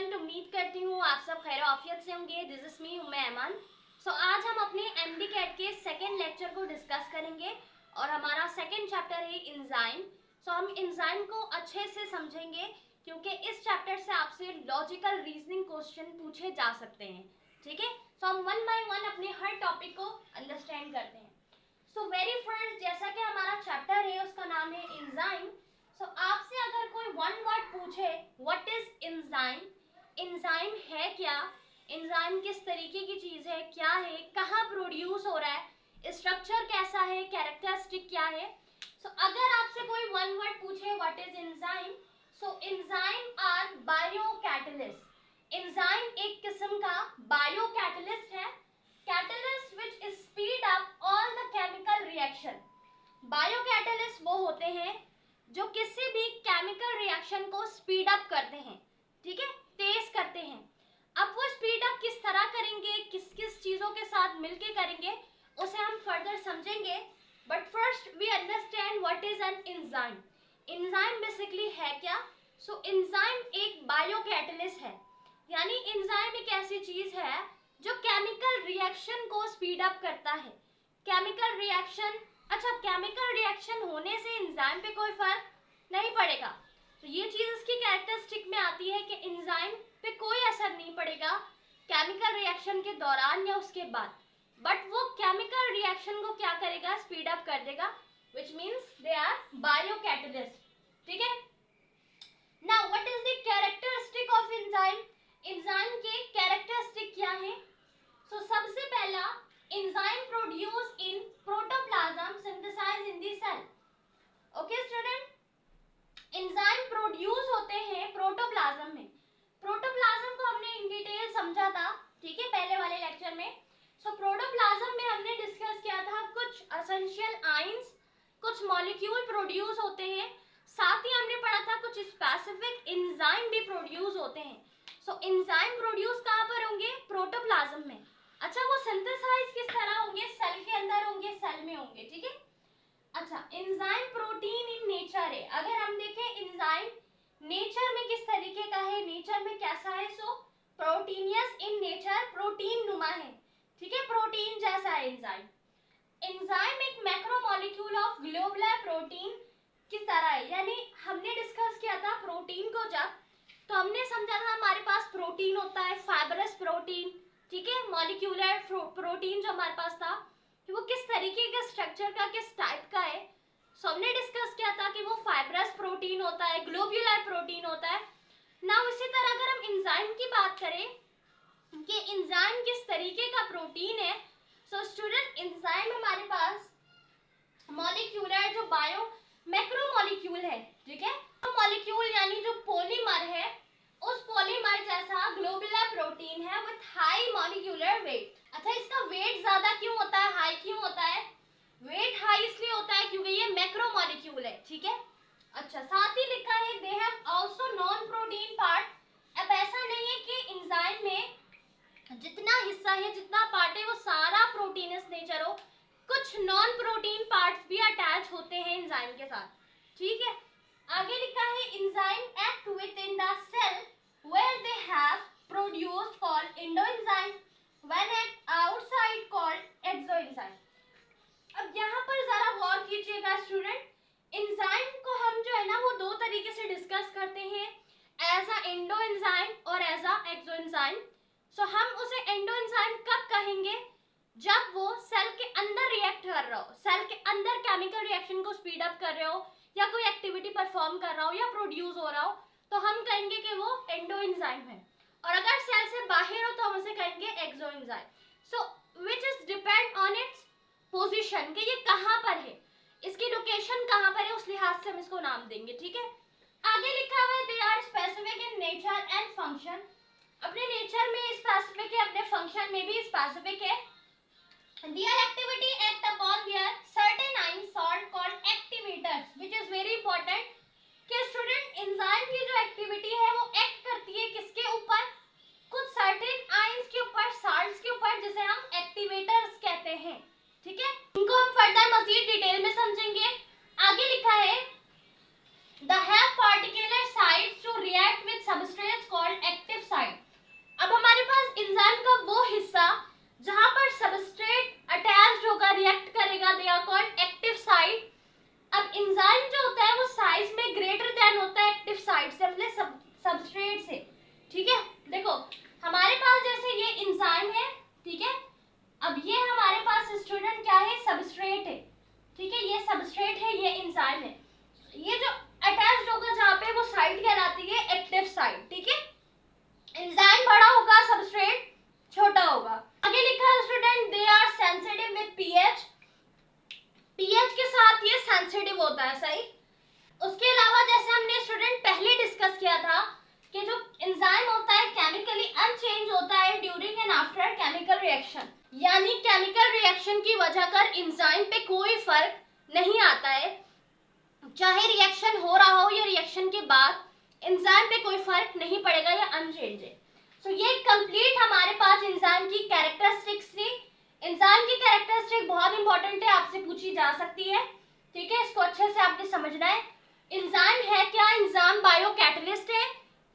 Student, उम्मीद करती हूँ आप सब खैर आफियत से होंगे। दिस इज मी उम्मे ऐमान। आज हम अपने एमडी कैट के सेकेंड लेक्चर को डिस्कस करेंगे और हमारा सेकेंड चैप्टर है एंजाइम। हम एंजाइम को अच्छे से समझेंगे क्योंकि इस चैप्टर से आपसे लॉजिकल रीजनिंग क्वेश्चन पूछे जा सकते हैं। ठीक है, हम वन बाय वन अपने हर टॉपिक को अंडरस्टैंड करते हैं। वेरी फर्स्ट, जैसा कि हमारा चैप्टर है उसका नाम है एंजाइम। आपसे अगर कोई वन वर्ड पूछे व्हाट इज एंजाइम, एंजाइम है क्या, एंजाइम किस तरीके की चीज है, क्या है, कहाँ प्रोड्यूस हो रहा है, स्ट्रक्चर कैसा है, कैरेक्टरिस्टिक क्या है। अगर आपसे कोई वन वर्ड पूछे what is enzyme, enzyme are biocatalyst. Enzyme एक किस्म का बायोकैटलिस्ट है, catalyst which speed up all the chemical reaction. Biocatalyst वो होते हैं जो किसी भी केमिकल रिएक्शन को स्पीड अप करते हैं, ठीक है, तेज करते हैं। अब वो स्पीड अप किस तरह करेंगे, किस किस चीजों के साथ मिलके करेंगे, उसे हम फर्दर समझेंगे। But first we understand what is an enzyme. Enzyme basically है क्या? एंजाइम एक बायोकैटलिस्ट है, यानी एंजाइम एक ऐसी चीज है जो केमिकल रिएक्शन को स्पीड अप करता है। केमिकल रिएक्शन, अच्छा, केमिकल रिएक्शन होने से एंजाइम पे कोई फर्क नहीं पड़ेगा। ये चीज इसकी कैरेक्टरिस्टिक में आती है कि एंजाइम पे कोई असर नहीं पड़ेगा केमिकल रिएक्शन के दौरान या उसके बाद, बट वो केमिकल रिएक्शन को क्या करेगा, स्पीड अप कर देगा, which means they are biocatalyst. ठीक है, now what is the characteristic of enzyme. Enzyme के कैरेक्टरिस्टिक क्या है? सबसे पहला, enzyme produce in protoplasm synthesized in the cell. Okay student, enzyme produce होते हैं प्रोटोप्लाज्म में। प्रोटोप्लाज्म को हमने इन डिटेल समझा था, ठीक है, पहले वाले लेक्चर में। प्रोटोप्लाज्म में हमने डिस्कस किया था कुछ एसेंशियल आयंस, कुछ मॉलिक्यूल प्रोड्यूस होते हैं, साथ ही हमने पढ़ा था कुछ स्पेसिफिक एंजाइम भी प्रोड्यूस होते हैं। एंजाइम प्रोड्यूस कहाँ पर होंगे? प्रोटोप्लाज्म में। अच्छा, वो सिंथेसाइज किस तरह होंगे? सेल के अंदर होंगे, सेल में होंगे, ठीक है। अच्छा, एंजाइम प्रोटीन इन नेचर है। अगर हम देखें एंजाइम नेचर में किस तरीके का है, नेचर में कैसा है, प्रोटीनियस इन नेचर, प्रोटीन नुमा है, ठीक है, प्रोटीन जैसा है एंजाइम। एंजाइम एक मैक्रोमोलेक्यूल ऑफ ग्लोबुलर प्रोटीन की तरह है, यानी हमने डिस्कस किया था प्रोटीन को जब, तो हमने समझा था हमारे पास प्रोटीन होता है, फाइब्रस प्रोटीन, ठीक है, मॉलिक्यूलर प्रोटीन जो हमारे पास था कि वो किस तरीके के स्ट्रक्चर का, किस टाइप का है। हमने डिस्कस किया था कि वो फाइब्रस प्रोटीन होता है, ग्लोब्यूलर प्रोटीन होता है ना। इसी तरह अगर हम एंजाइम की बात करें कि एंजाइम किस तरीके का प्रोटीन है, स्टूडेंट एंजाइम हमारे पास मॉलिक्यूलर जो बायो मैक्रोमोलेक्यूल है, ठीक है, मॉलिक्यूल यानी जो पॉलीमर है, उस पॉलीमर जैसा ग्लोबुलर प्रोटीन है विद हाई मॉलिक्यूलर वेट। अच्छा, इसका वेट ज्यादा क्यों होता है, हाई क्यों होता है? वेट हाई इसलिए होता है क्योंकि ये मैक्रोमोलेक्यूल है, ठीक है। अच्छा, साथ ही लिखा है they have also known protein part. अब ऐसा नहीं है कि एंजाइम में जितना हिस्सा है, जितना पार्ट है, वो सारा प्रोटीनस नेचर हो, कुछ नॉन प्रोटीन पार्ट्स भी अटैच होते हैं एंजाइम के साथ, ठीक है। आगे लिखा है enzyme act within the cell where they have produced called endoenzyme when at outside called exoenzyme। अब यहाँ पर जरा गौर कीजिएगा स्टूडेंट, एंजाइम को हम जो है ना वो दो तरीके से डिस्कस करते हैं, एज अ एंडोएंजाइम और एज अ एक्सोएंजाइम। हम उसे एंडोएंजाइम कब कहेंगे? जब वो सेल के अंदर रिएक्ट कर रहा हो, सेल के अंदर केमिकल रिएक्शन को स्पीड अप कर रहे हो, या कोई एक्टिविटी परफॉर्म कर रहा हो, या प्रोड्यूस हो रहा हो, तो हम कहेंगे कि वो एंडोएंजाइम है। और अगर सेल से बाहर हो तो हम उसे कहेंगे exoenzyme. Which is depend on its position, कि ये कहाँ पर है, इसकी लोकेशन कहाँ पर है, उस लिहाज से हम इसको नाम देंगे, ठीक है। आगे लिखा हुआ है they are specific in nature and function. अपने नेचर में स्पेसिफिक है, अपने फंक्शन में भी स्पेसिफिक है। Their activity act upon their certain ions called activators, which is very important कि स्टूडेंट एंजाइम की जो एक्टिविटी है वो एक्ट करती है किसके ऊपर? कुछ सर्टेन आयंस के ऊपर, साल्ट्स के ऊपर, जिसे हम एक्टिवेटर्स कहते हैं, ठीक है। इनको हम फर्दर मजीद डिटेल में समझेंगे। आगे लिखा है they have particular sites to react with substrates called active sites. की वजह कर एंजाइम पे कोई फर्क नहीं आता है, चाहे रिएक्शन हो रहा हो या रिएक्शन के बाद एंजाइम पे कोई फर्क नहीं पड़ेगा या अनचेंज है। सो ये कंप्लीट हमारे पास एंजाइम की कैरेक्टरिस्टिक्स थी। एंजाइम की कैरेक्टरिस्टिक बहुत इंपॉर्टेंट है, आपसे पूछी जा सकती है, ठीक है, इसको अच्छे से आपने समझना है। एंजाइम है क्या? एंजाइम बायो कैटलिस्ट है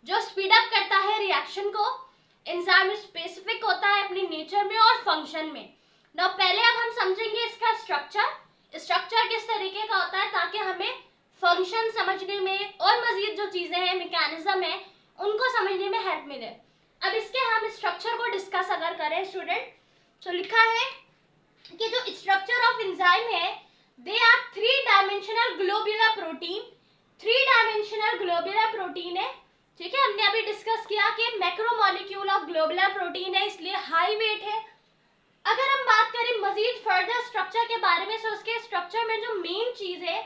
जो स्पीड अप करता है रिएक्शन को। एंजाइम स्पेसिफिक होता है अपने नेचर में और फंक्शन में। ना पहले अब हम समझेंगे इसका स्ट्रक्चर किस तरीके का होता है ताकि हमें फंक्शन समझने में और मजीद जो चीजें हैं, मैकेनिज्म है, उनको समझने में हेल्प मिले। अब इसके हम स्ट्रक्चर को डिस्कस अगर करें स्टूडेंट, तो लिखा है कि जो स्ट्रक्चर ऑफ एंजाइम है, they are three dimensional globular protein. Three dimensional globular protein है, ठीक है। हमने अभी डिस्कस किया कि मैक्रोमोलिक्यूल ऑफ ग्लोब्यूलर प्रोटीन है, इसलिए हाई वेट है। अगर हम बात करें मजीद फर्दर स्ट्रक्चर के बारे में, तो उसके स्ट्रक्चर में जो मेन चीज है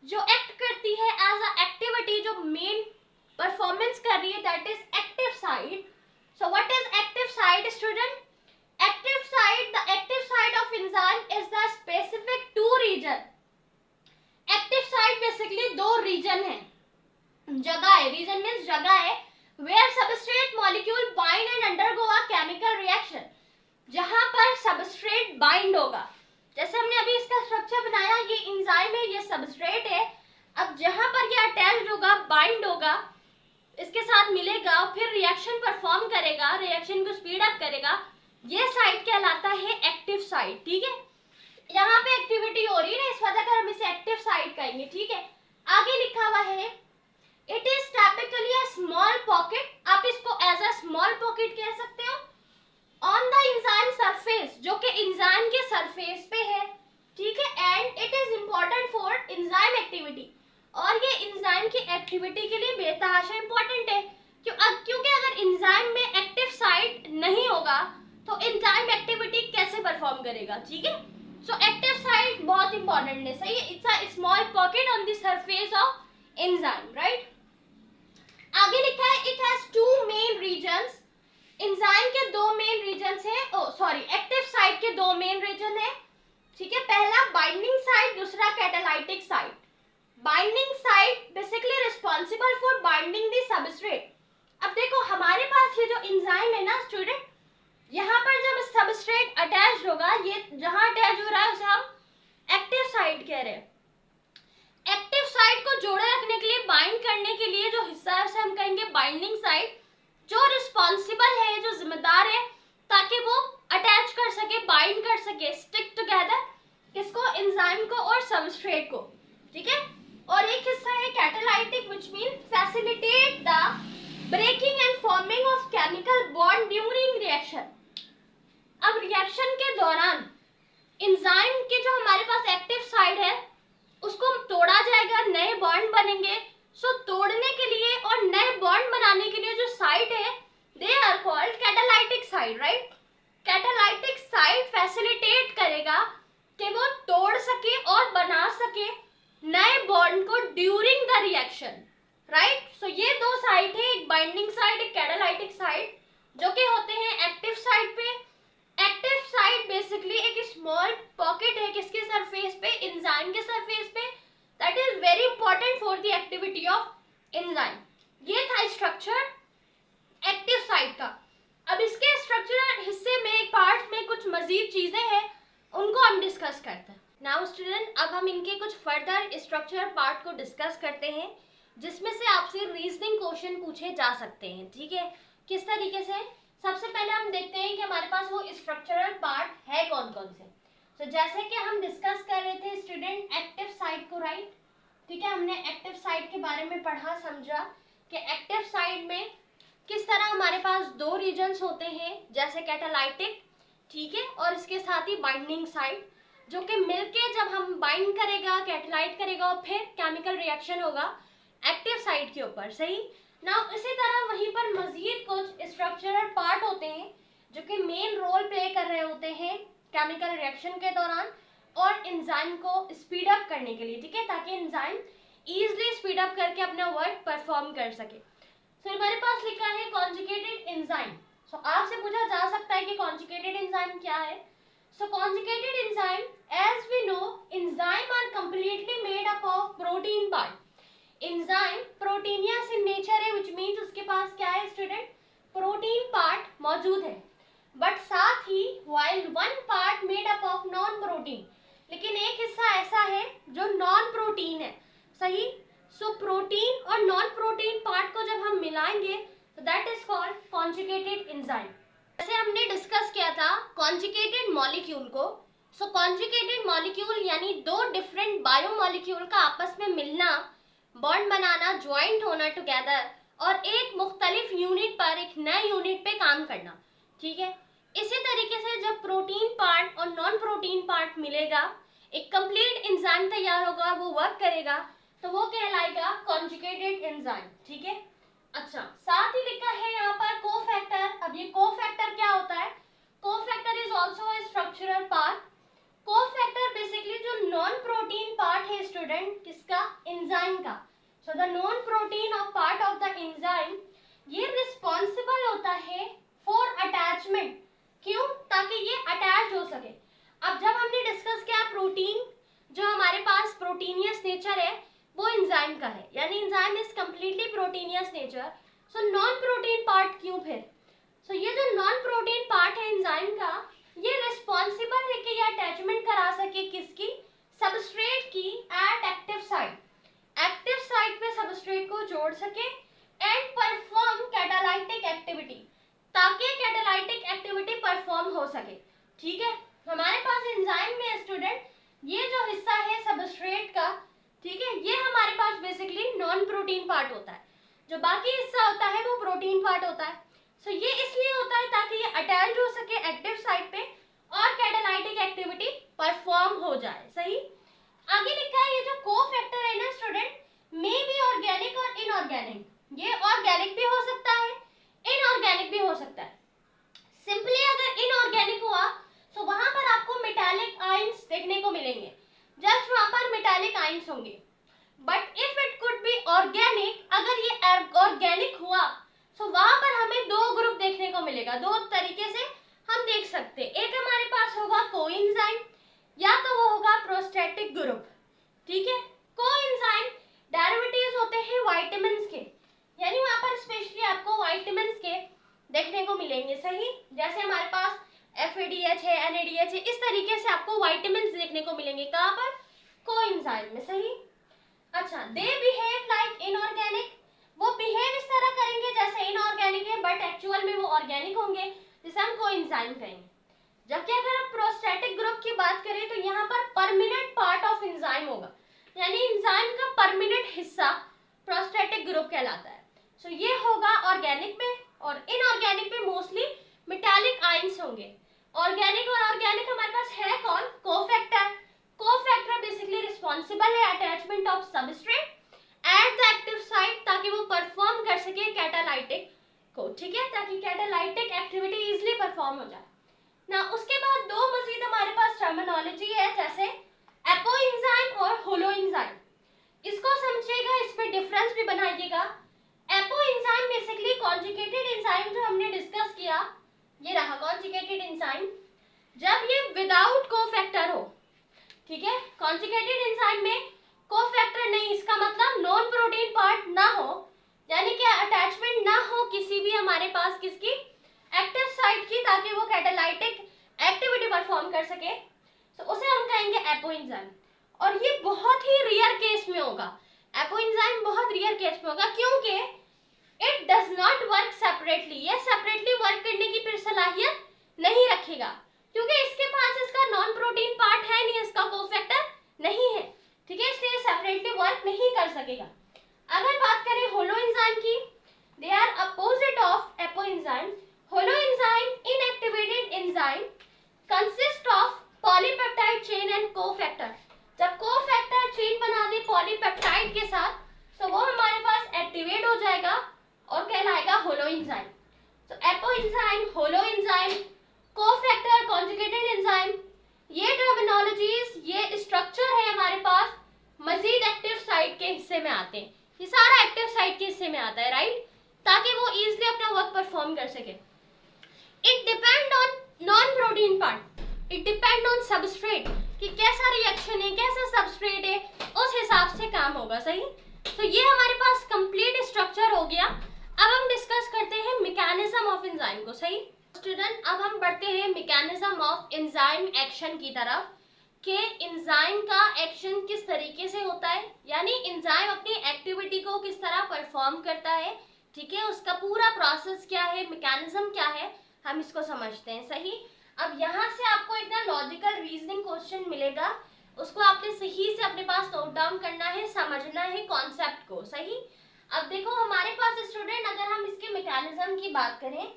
जो एक्ट करती है एज अ एक्टिविटी, जो मेन परफॉर्मेंस कर रही है, that is active side. So what is active side student? Active side, the active side of enzyme is the specific 2 region. Active side basically 2 region है, जगह है, region means जगह है, where substrate molecule bind and undergo a chemical reaction, जहां पर substrate bind होगा। जैसे हमने अभी इसका स्ट्रक्चर बनाया, ये एंजाइम है, ये सबस्ट्रेट है। अब जहां पर ये अटैच्ड होगा, बाइंड होगा, इसके साथ मिलेगा, फिर रिएक्शन परफॉर्म करेगा, रिएक्शन को स्पीड अप करेगा, ये साइड कहलाता है एक्टिव साइड, ठीक है। यहाँ पे एक्टिविटी हो रही है ना, इस वजह कर हम इसे एक्टिव साइड कहेंगे, ठीक है। आगे लिखा हुआ है it is typically a small pocket, आप इसको एज अ स्मॉल पॉकेट कह सकते हो, ऑन द एंजाइम सरफेस, जो कि एंजाइम के सरफेस पे है, ठीक है। And it is important for enzyme activity, और ये एंजाइम की एक्टिविटी के लिए बेतहाशा इंपॉर्टेंट है। क्योंकि अगर एंजाइम में एक्टिव साइट नहीं होगा तो एंजाइम एक्टिविटी कैसे परफॉर्म करेगा, ठीक है। सो एक्टिव साइट बहुत इंपॉर्टेंट है, सही है। It's a small pocket on the surface of enzyme, right. आगे लिखा है it has 2 main regions. Enzyme के 2 मेन रीजन्स हैं, एक्टिव साइट के 2 मेन रीजन है, ठीक है। पहला बाइंडिंग साइट, दूसरा catalytic site. Binding site basically responsible for binding the substrate. अब देखो हमारे पास ये जो एंजाइम है ना स्टूडेंट, यहाँ पर जब सबस्ट्रेट अटैच होगा, ये जहां अटैच हो रहा है उसे हम एक्टिव साइट कह रहे हैं। एक्टिव साइट को जोड़े रखने के लिए, बाइंड करने के लिए जो हिस्सा है उसे हम कहेंगे बाइंडिंग साइट, जो रिस्पॉन्सिबल है, जो जिम्मेदार है ताकि वो अटैच कर सके, बाइंड कर सके, स्टिक टुगेदर, किसको? एंजाइम को और सबस्ट्रेट को, ठीक है। और एक हिस्सा है catalytic, which mean facilitate the breaking and forming of chemical bond during reaction. अब रिएक्शन के दौरान एंजाइम के जो हमारे पास एक्टिव साइड है उसको तोड़ा जाएगा, नए बॉन्ड बनेंगे। सो तोड़ने के लिए और नए बॉन्ड बनाने के लिए जो साइट है, they are called catalytic site, right. Catalytic site facilitate करेगा कि वो तोड़ सके और बना सके नए बॉन्ड को ड्यूरिंग द रिएक्शन, राइट। सो ये 2 साइट है, एक बाइंडिंग साइट, एक कैटालाइटिक साइट, जो कि होते हैं एक्टिव साइट पे। एक्टिव साइट बेसिकली एक स्मॉल पॉकेट है, किसके सरफेस पे? एंजाइम के सरफेस पे, that is very important for the activity of enzyme. ये था स्ट्रक्चर एक्टिव साइट का। अब इसके स्ट्रक्चरल हिस्से में, पार्ट में कुछ मजीद चीजें हैं, उनको हम डिस्कस करते हैं। नाउ स्टूडेंट, अब हम इनके कुछ फर्दर स्ट्रक्चरल पार्ट को डिस्कस करते हैं, जिसमें से आपसे रीजनिंग क्वेश्चन पूछे जा सकते हैं, ठीक है। किस तरीके से? सबसे पहले हम देखते हैं कि हमारे पास वो स्ट्रक्चरल पार्ट है कौन कौन से। तो जैसे कि हम डिस्कस कर रहे थे स्टूडेंट एक्टिव साइट को, राइट, ठीक है। हमने एक्टिव साइट के बारे में पढ़ा, समझा कि एक्टिव साइट में किस तरह हमारे पास 2 रीजन्स होते हैं, जैसे कैटालाइटिक, ठीक है, और इसके साथ ही बाइंडिंग साइट, जो कि मिलके जब हम बाइंड करेगा, कैटालाइट करेगा और फिर केमिकल रिएक्शन होगा एक्टिव साइट के ऊपर, सही ना। इसी तरह वहीं पर मजीद कुछ स्ट्रक्चरल पार्ट होते हैं जो कि मेन रोल प्ले कर रहे होते हैं केमिकल रिएक्शन के दौरान और एंजाइम को स्पीड अप करने के लिए, ठीक है, ताकि एंजाइम इजीली स्पीड अप करके अपना वर्क परफॉर्म कर सके। तो हमारे पास लिखा है कॉन्जुगेटेड एंजाइम। सो आपसे पूछा जा सकता है कि कॉन्जुगेटेड एंजाइम क्या है। So conjugated enzyme, as we know, enzyme are completely made up of protein part. Enzyme proteinaceous in nature है, which means उसके पास क्या है स्टूडेंट, प्रोटीन पार्ट मौजूद है, बट साथ ही while one part made up of non protein, लेकिन एक हिस्सा ऐसा है जो नॉन प्रोटीन है, सही। सो प्रोटीन और नॉन प्रोटीन पार्ट को जब हम मिलाएंगे तो that is called conjugated enzyme. जैसे हमने डिस्कस किया था कॉन्जुगेटेड मॉलिक्यूल को। सो कॉन्जुगेटेड मॉलिक्यूल यानी दो डिफरेंट बायोमॉलिक्यूल का आपस में मिलना, बॉन्ड बनाना, ज्वाइंट होना टुगेदर, और एक मुख्तलिफ यूनिट पर, एक नए यूनिट पे काम करना, ठीक है। इसी तरीके से जब प्रोटीन पार्ट और नॉन प्रोटीन पार्ट मिलेगा, एक कंप्लीट एंजाइम तैयार होगा, वो वर्क करेगा, तो वो कहलाएगा कॉन्जुगेटेड एंजाइम, ठीक है। अच्छा, साथ ही लिखा है यहाँ पर कोफैक्टर। अब ये कोफैक्टर क्या होता है? Cofactor is also a structural part. Cofactor basically जो नॉन प्रोटीन पार्ट है स्टूडेंट, किसका? एंजाइम का। So the non protein of part of the enzyme, ये रिस्पॉन्सिबल होता है फॉर अटैचमेंट। क्यों? ताकि ये अटैच हो सके। अब जब हमने डिस्कस किया प्रोटीन, जो हमारे पास प्रोटीनियस नेचर है वो एंजाइम का है, यानी enzyme is completely proteinaceous nature. So non protein part क्यों फिर? सो ये जो नॉन प्रोटीन पार्ट है एंजाइम का, ये रिस्पॉन्सिबल है कि ये अटैचमेंट करा सके किसकी? सबस्ट्रेट की at active site. Active site पे सबस्ट्रेट को जोड़ सके एंड परफॉर्म कैटालाइटिक एक्टिविटी, ताकि कैटालाइटिक एक्टिविटी परफॉर्म हो सके, ठीक है। हमारे पास एंजाइम में स्टूडेंट ये जो हिस्सा है सबस्ट्रेट का, ठीक है, ये हमारे पास बेसिकली नॉन प्रोटीन पार्ट होता है। जो बाकी हिस्सा होता है वो प्रोटीन पार्ट होता है। सो ये इसलिए होता है ताकि ये अटैच हो सके एक्टिव साइट पे और कैटालाइटिक एक्टिविटी परफॉर्म हो जाए, सही। आगे लिखा है ये जो कोफैक्टर है ना स्टूडेंट, मे बी ऑर्गेनिक और इनऑर्गेनिक। ये ऑर्गेनिक भी हो सकता है, इनऑर्गेनिक भी हो सकता है। सिंपली अगर इनऑर्गेनिक हुआ तो वहां पर आपको मेटालिक आयंस देखने को मिलेंगे, जस्ट वहां पर मेटालिक आयंस होंगे। But if it could be organic, अगर ये ऑर्गेनिक हुआ तो वहां पर हमें दो ग्रुप देखने को मिलेगा। दो तरीके से हम देख सकते हैं, एक हमारे पास होगा कोएंजाइम, या तो वो होगा प्रोस्टैटिक ग्रुप, ठीक है। कोएंजाइम डेरिवेटिव्स होते हैं विटामिन्स के, यानी वहां पर स्पेशली आपको विटामिन्स के देखने को मिलेंगे, सही। जैसे हमारे पास FADH है, NADH है, इस तरीके से आपको विटामिन्स देखने को मिलेंगे। कहाँ पर? कोएंजाइम में, सही। अच्छा, दे बिहेव लाइक इनऑर्गेनिक, वो बिहेव इस तरह करेंगे जैसे इनऑर्गेनिक है, बट एक्चुअल में वो ऑर्गेनिक होंगे, जिसे हम कोएंजाइम कहेंगे। जबकि अगर हम प्रोस्टैटिक ग्रुप की बात करें तो यहाँ पर परमानेंट पार्ट ऑफ एंजाइम होगा, यानी एंजाइम का परमानेंट हिस्सा प्रोस्टैटिक ग्रुप कहलाता है। सो ये होगा ऑर्गेनिक में, और इनऑर्गेनिक में मोस्टली मेटालिक आयंस होंगे। ऑर्गेनिक और ऑर्गेनिक हमारे पास है कौन? कोफैक्टर। कोफैक्टर बेसिकली रिस्पॉन्सिबल है attachment of substrate at the active site, ताकि वो परफॉर्म कर सके कैटालाइटिक को, ठीक है, ताकि कैटालाइटिक एक्टिविटी इजीली परफॉर्म हो जाए ना। उसके बाद दो मजीद हमारे पास टर्मिनोलॉजी है, जैसे एपोएंजाइम और होलोएंजाइम। इसको समझिएगा, इसमें डिफरेंस भी बनाइएगा। एपोएंजाइम बेसिकली कॉन्जुगेटेड एंजाइम जो हमने डिस्कस किया, ये रहा कॉन्जुगेटेड एंजाइम, जब ये विदाउट कोफैक्टर हो, ठीक है। कॉन्जुगेटेड एंजाइम में कोफैक्टर नहीं, इसका मतलब नॉन प्रोटीन पार्ट ना हो, यानी कि अटैचमेंट ना हो किसी भी हमारे पास किसकी? एक्टिव साइट की, ताकि वो कैटालाइटिक एक्टिविटी परफॉर्म कर सके, तो उसे हम कहेंगे एपोएंजाइम। और ये बहुत ही रेयर केस में होगा, एपोएंजाइम बहुत रेयर केस में होगा, क्योंकि it does not work separately. ये सेपरेटली वर्क करने की फिर सलाहियत नहीं रखेगा, क्योंकि इसके पास इसका नॉन प्रोटीन पार्ट है नहीं, इसका कोफैक्टर नहीं है, ठीक है, इसलिए सेपरेटली वर्क नहीं कर सकेगा। अगर बात करें होलोएंजाइम की, they are opposite of apoenzyme. Holoenzyme inactivated enzyme consist of polypeptide chain and cofactor. जब कोफैक्टर चेन बना दे पॉलीपेप्टाइड के साथ, तो वो हमारे पास एक्टिवेट हो जाएगा और कहलाएगा होलोएंजाइम। तो एपोएंजाइम, होलोएंजाइम, कोफैक्टर, कॉन्जुगेटेड एंजाइम, ये टर्मिनोलॉजीज, ये स्ट्रक्चर है हमारे पास, मजीद एक्टिव साइट के हिस्से में आते हैं। ये सारा एक्टिव साइट के हिस्से में आता है, राइट, ताकि वो इजीली अपना वर्क परफॉर्म कर सके। It depend on non protein part. It depend on substrate कि कैसा रिएक्शन है, कैसा सबस्ट्रेट है, उस हिसाब से काम होगा। सही, तो ये हमारे पास कंप्लीट स्ट्रक्चर हो गया। अब हम डिस्कस करते हैं मैकेनिज्म ऑफ एंजाइम को। सही स्टूडेंट, अब हम बढ़ते हैं मैकेनिज्म ऑफ एंजाइम एक्शन की तरफ कि एंजाइम का एक्शन किस तरीके से होता है, यानी एंजाइम अपनी एक्टिविटी को किस तरह परफॉर्म करता है। ठीक है, उसका पूरा प्रोसेस क्या है, मैकेनिज्म क्या है, हम इसको समझते हैं। सही, अब यहाँ से आपको एक ना लॉजिकल रीजनिंग क्वेश्चन मिलेगा, उसको आपने सही से अपने पास नोट डाउन करना है, समझना है कॉन्सेप्ट को। सही, अब देखो हमारे पास स्टूडेंट, अगर हम इसके मैकेनिज्म की बात करें,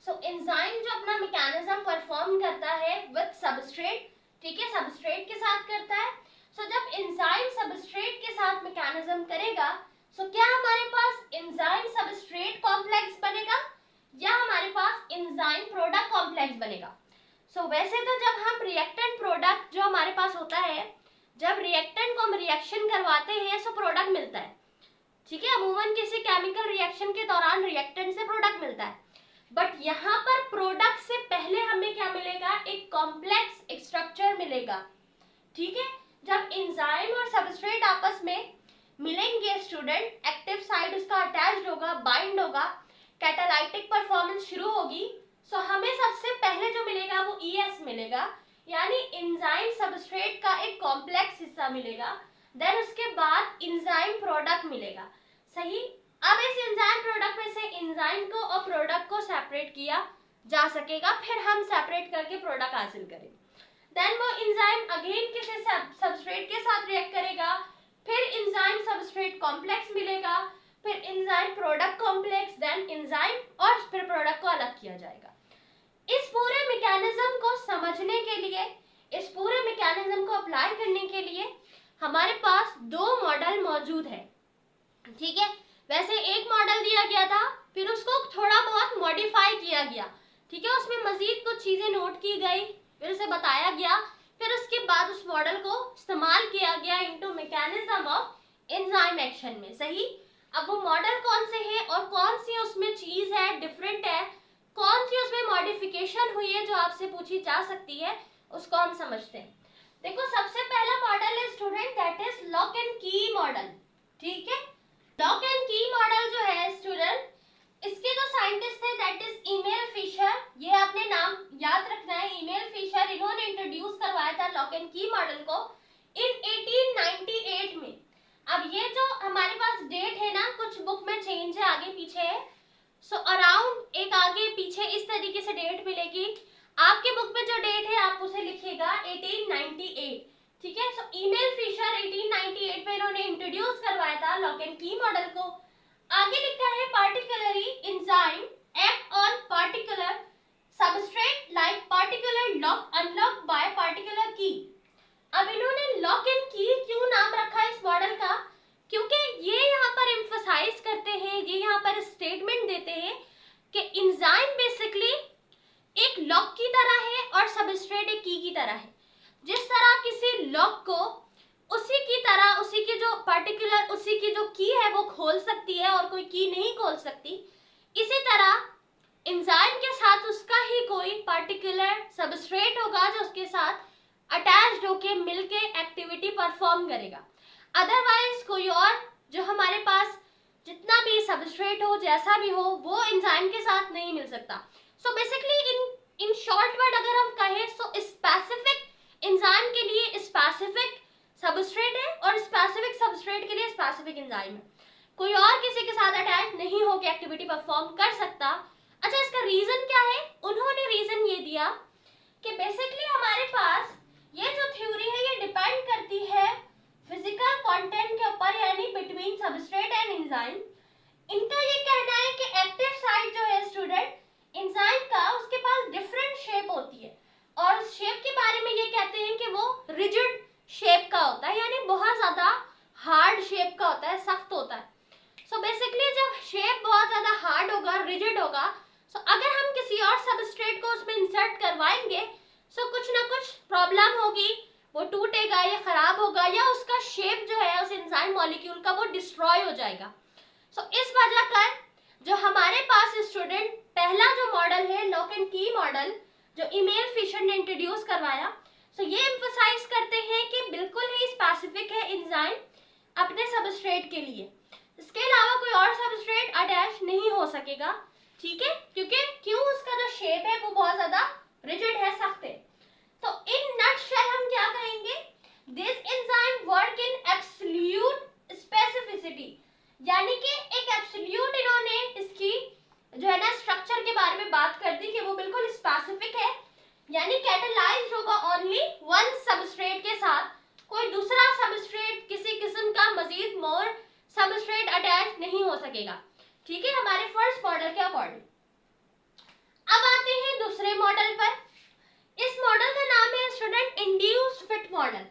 सो एंजाइम जो अपना मैकेनिज्म परफॉर्म करता है विद सबस्ट्रेट, ठीक है, सबस्ट्रेट के साथ करता है। सो जब एंजाइम सबस्ट्रेट के साथ मैकेनिज्म करेगा, सो क्या हमारे पास एंजाइम सबस्ट्रेट कॉम्प्लेक्स बनेगा या हमारे पास एंजाइम प्रोडक्ट कॉम्प्लेक्स बनेगा। सो वैसे तो जब हम रिएक्टेंट प्रोडक्ट जो हमारे पास होता है, जब रिएक्टेंट को हम रिएक्शन करवाते हैं सो प्रोडक्ट मिलता है। ठीक है, अमूमन किसी केमिकल रिएक्शन के दौरान रिएक्टेंट से प्रोडक्ट मिलता है, बट यहाँ पर प्रोडक्ट से पहले हमें क्या मिलेगा, एक कॉम्प्लेक्स स्ट्रक्चर मिलेगा। ठीक है, जब एंजाइम और सबस्ट्रेट आपस में मिलेंगे स्टूडेंट, एक्टिव साइड उसका अटैच्ड होगा, बाइंड होगा, कैटालाइटिक परफॉर्मेंस शुरू होगी। सो हमें सबसे पहले जो मिलेगा वो ES मिलेगा, यानी एंजाइम सबस्ट्रेट का एक कॉम्प्लेक्स हिस्सा मिलेगा। देन उसके बाद एंजाइम प्रोडक्ट मिलेगा। सही, अब इस एंजाइम प्रोडक्ट में से एंजाइम को और प्रोडक्ट को सेपरेट किया जा सकेगा, फिर हम सेपरेट करके प्रोडक्ट हासिल करेंगे। देन वो एंजाइम अगेन किसी सबस्ट्रेट के साथ रिएक्ट करेगा, फिर एंजाइम सबस्ट्रेट कॉम्प्लेक्स मिलेगा, फिर enzyme product complex, then enzyme और फिर प्रोडक्ट को अलग किया जाएगा। इस पूरे मैकेनिज्म को समझने के लिए, इस पूरे मैकेनिज्म को अप्लाई करने के लिए हमारे पास दो मॉडल मौजूद है। ठीक है, वैसे एक मॉडल दिया गया था, फिर उसको थोड़ा बहुत मॉडिफाई किया गया। ठीक है, उसमें मजीद कुछ चीजें नोट की गई, फिर उसे बताया गया, फिर उसके बाद उस मॉडल को इस्तेमाल किया गया into mechanism of enzyme action में। सही, अब वो मॉडल कौन से है और कौन सी उसमें चीज है डिफरेंट है, कौन सी उसमें मॉडिफिकेशन हुई है जो आपसे पूछी जा सकती है, उसको हम समझते हैं। देखो सबसे पहला मॉडल है student, that is lock and की मॉडल। ठीक है, लॉक एंड की मॉडल जो है स्टूडेंट, इसके जो साइंटिस्ट थे दैट इज इमेल फिशर, ये आपने नाम याद रखना है, इमेल फिशर, इन्होंने इंट्रोड्यूस करवाया था लॉक एंड की मॉडल को इन 1898 में। अब ये जो हमारे पास डेट है ना, कुछ बुक में चेंज है, आगे पीछे है, सो अराउंड एक आगे पीछे इस तरीके से डेट मिलेगी। आपके बुक में जो डेट है आप उसे लिखिएगा 1898। ठीक है, सो इमेल फिशर 1898 में इन्होंने इंट्रोड्यूस करवाया था लॉक एंड की मॉडल को। आगे लिखा है particularly enzyme act on particular substrate like particular lock unlock by particular key. अब इन्होंने लॉक एंड की क्यों नाम रखा है इस मॉडल का, क्योंकि ये यहाँ पर एम्फसाइज करते हैं, ये यहाँ पर स्टेटमेंट देते हैं कि एंजाइम बेसिकली एक लॉक की तरह है और सबस्ट्रेट एक की तरह है। जिस तरह किसी लॉक को उसी की तरह, उसी की जो पर्टिकुलर, उसी की जो की है वो खोल सकती है और कोई की नहीं खोल सकती, इसी तरह एंजाइम के साथ उसका ही कोई पर्टिकुलर सबस्ट्रेट होगा जो उसके साथ अटैच्ड होके मिलके एक्टिविटी परफॉर्म करेगा। अदरवाइज कोई और जो हमारे पास जितना भी सबस्ट्रेट हो, जैसा भी हो, वो एंजाइम के साथ नहीं मिल सकता। So basically in short word अगर हम कहें, सो स्पेसिफिक एंजाइम के लिए स्पेसिफिक सबस्ट्रेट है और स्पेसिफिक सबस्ट्रेट के लिए स्पेसिफिक एंजाइम है। कोई और किसी के साथ अटैच नहीं होकर एक्टिविटी परफॉर्म कर सकता। अच्छा, इसका रीजन क्या है? उन्होंने रीजन ये दिया कि बेसिकली हमारे पास ये जो थ्योरी है ये डिपेंड करती है फिजिकल कंटेंट के ऊपर, यानी बिटवीन सबस्ट्रेट एंड एंजाइम। इनका ये कहना है कि एक्टिव साइट जो है स्टूडेंट एंजाइम का, उसके पास डिफरेंट शेप होती है और उस शेप के बारे में ये कहते हैं कि वो रिजिड शेप का होता है, यानी बहुत ज्यादा हार्ड शेप का होता है, सख्त होता है। सो बेसिकली जब शेप बहुत ज्यादा हार्ड होगा, रिजिड होगा, सो अगर हम किसी और सबस्ट्रेट को उसमें इंसर्ट करवाएंगे सो कुछ ना कुछ प्रॉब्लम होगी, वो टूटेगा या खराब होगा या उसका शेप जो है उस एंजाइम मॉलिक्यूल का वो डिस्ट्रॉय हो जाएगा। सो इस वजह कर जो हमारे पास स्टूडेंट पहला जो मॉडल है लॉक एंड की मॉडल जो इमेल फिशर ने इंट्रोड्यूस करवाया। सो ये एम्फसाइज करते हैं कि बिल्कुल ही स्पेसिफिक है एंजाइम अपने सबस्ट्रेट के लिए, इसके अलावा कोई और सबस्ट्रेट अटैच नहीं हो सकेगा, ठीक है, क्योंकि उसका जो शेप है वो बहुत ज्यादा रिजिड है, सख्त है। तो इन नटशेल हम क्या कहेंगे, this enzyme work in absolute specificity, यानी कि एक एब्सोल्यूट इन्होंने इसकी जो है ना स्ट्रक्चर के बारे में बात कर दी कि वो बिल्कुल स्पेसिफिक है, यानी कैटलाइज्ड होगा ओनली वन सबस्ट्रेट के साथ, कोई दूसरा सबस्ट्रेट किसी किस्म का मजीद मोर सबस्ट्रेट अटैच नहीं हो सकेगा, ठीक है, हमारे फर्स्ट मॉडल के अकॉर्डिंग। अब आते हैं दूसरे मॉडल पर। इस मॉडल का नाम है स्टूडेंट इंड्यूस्ड फिट मॉडल।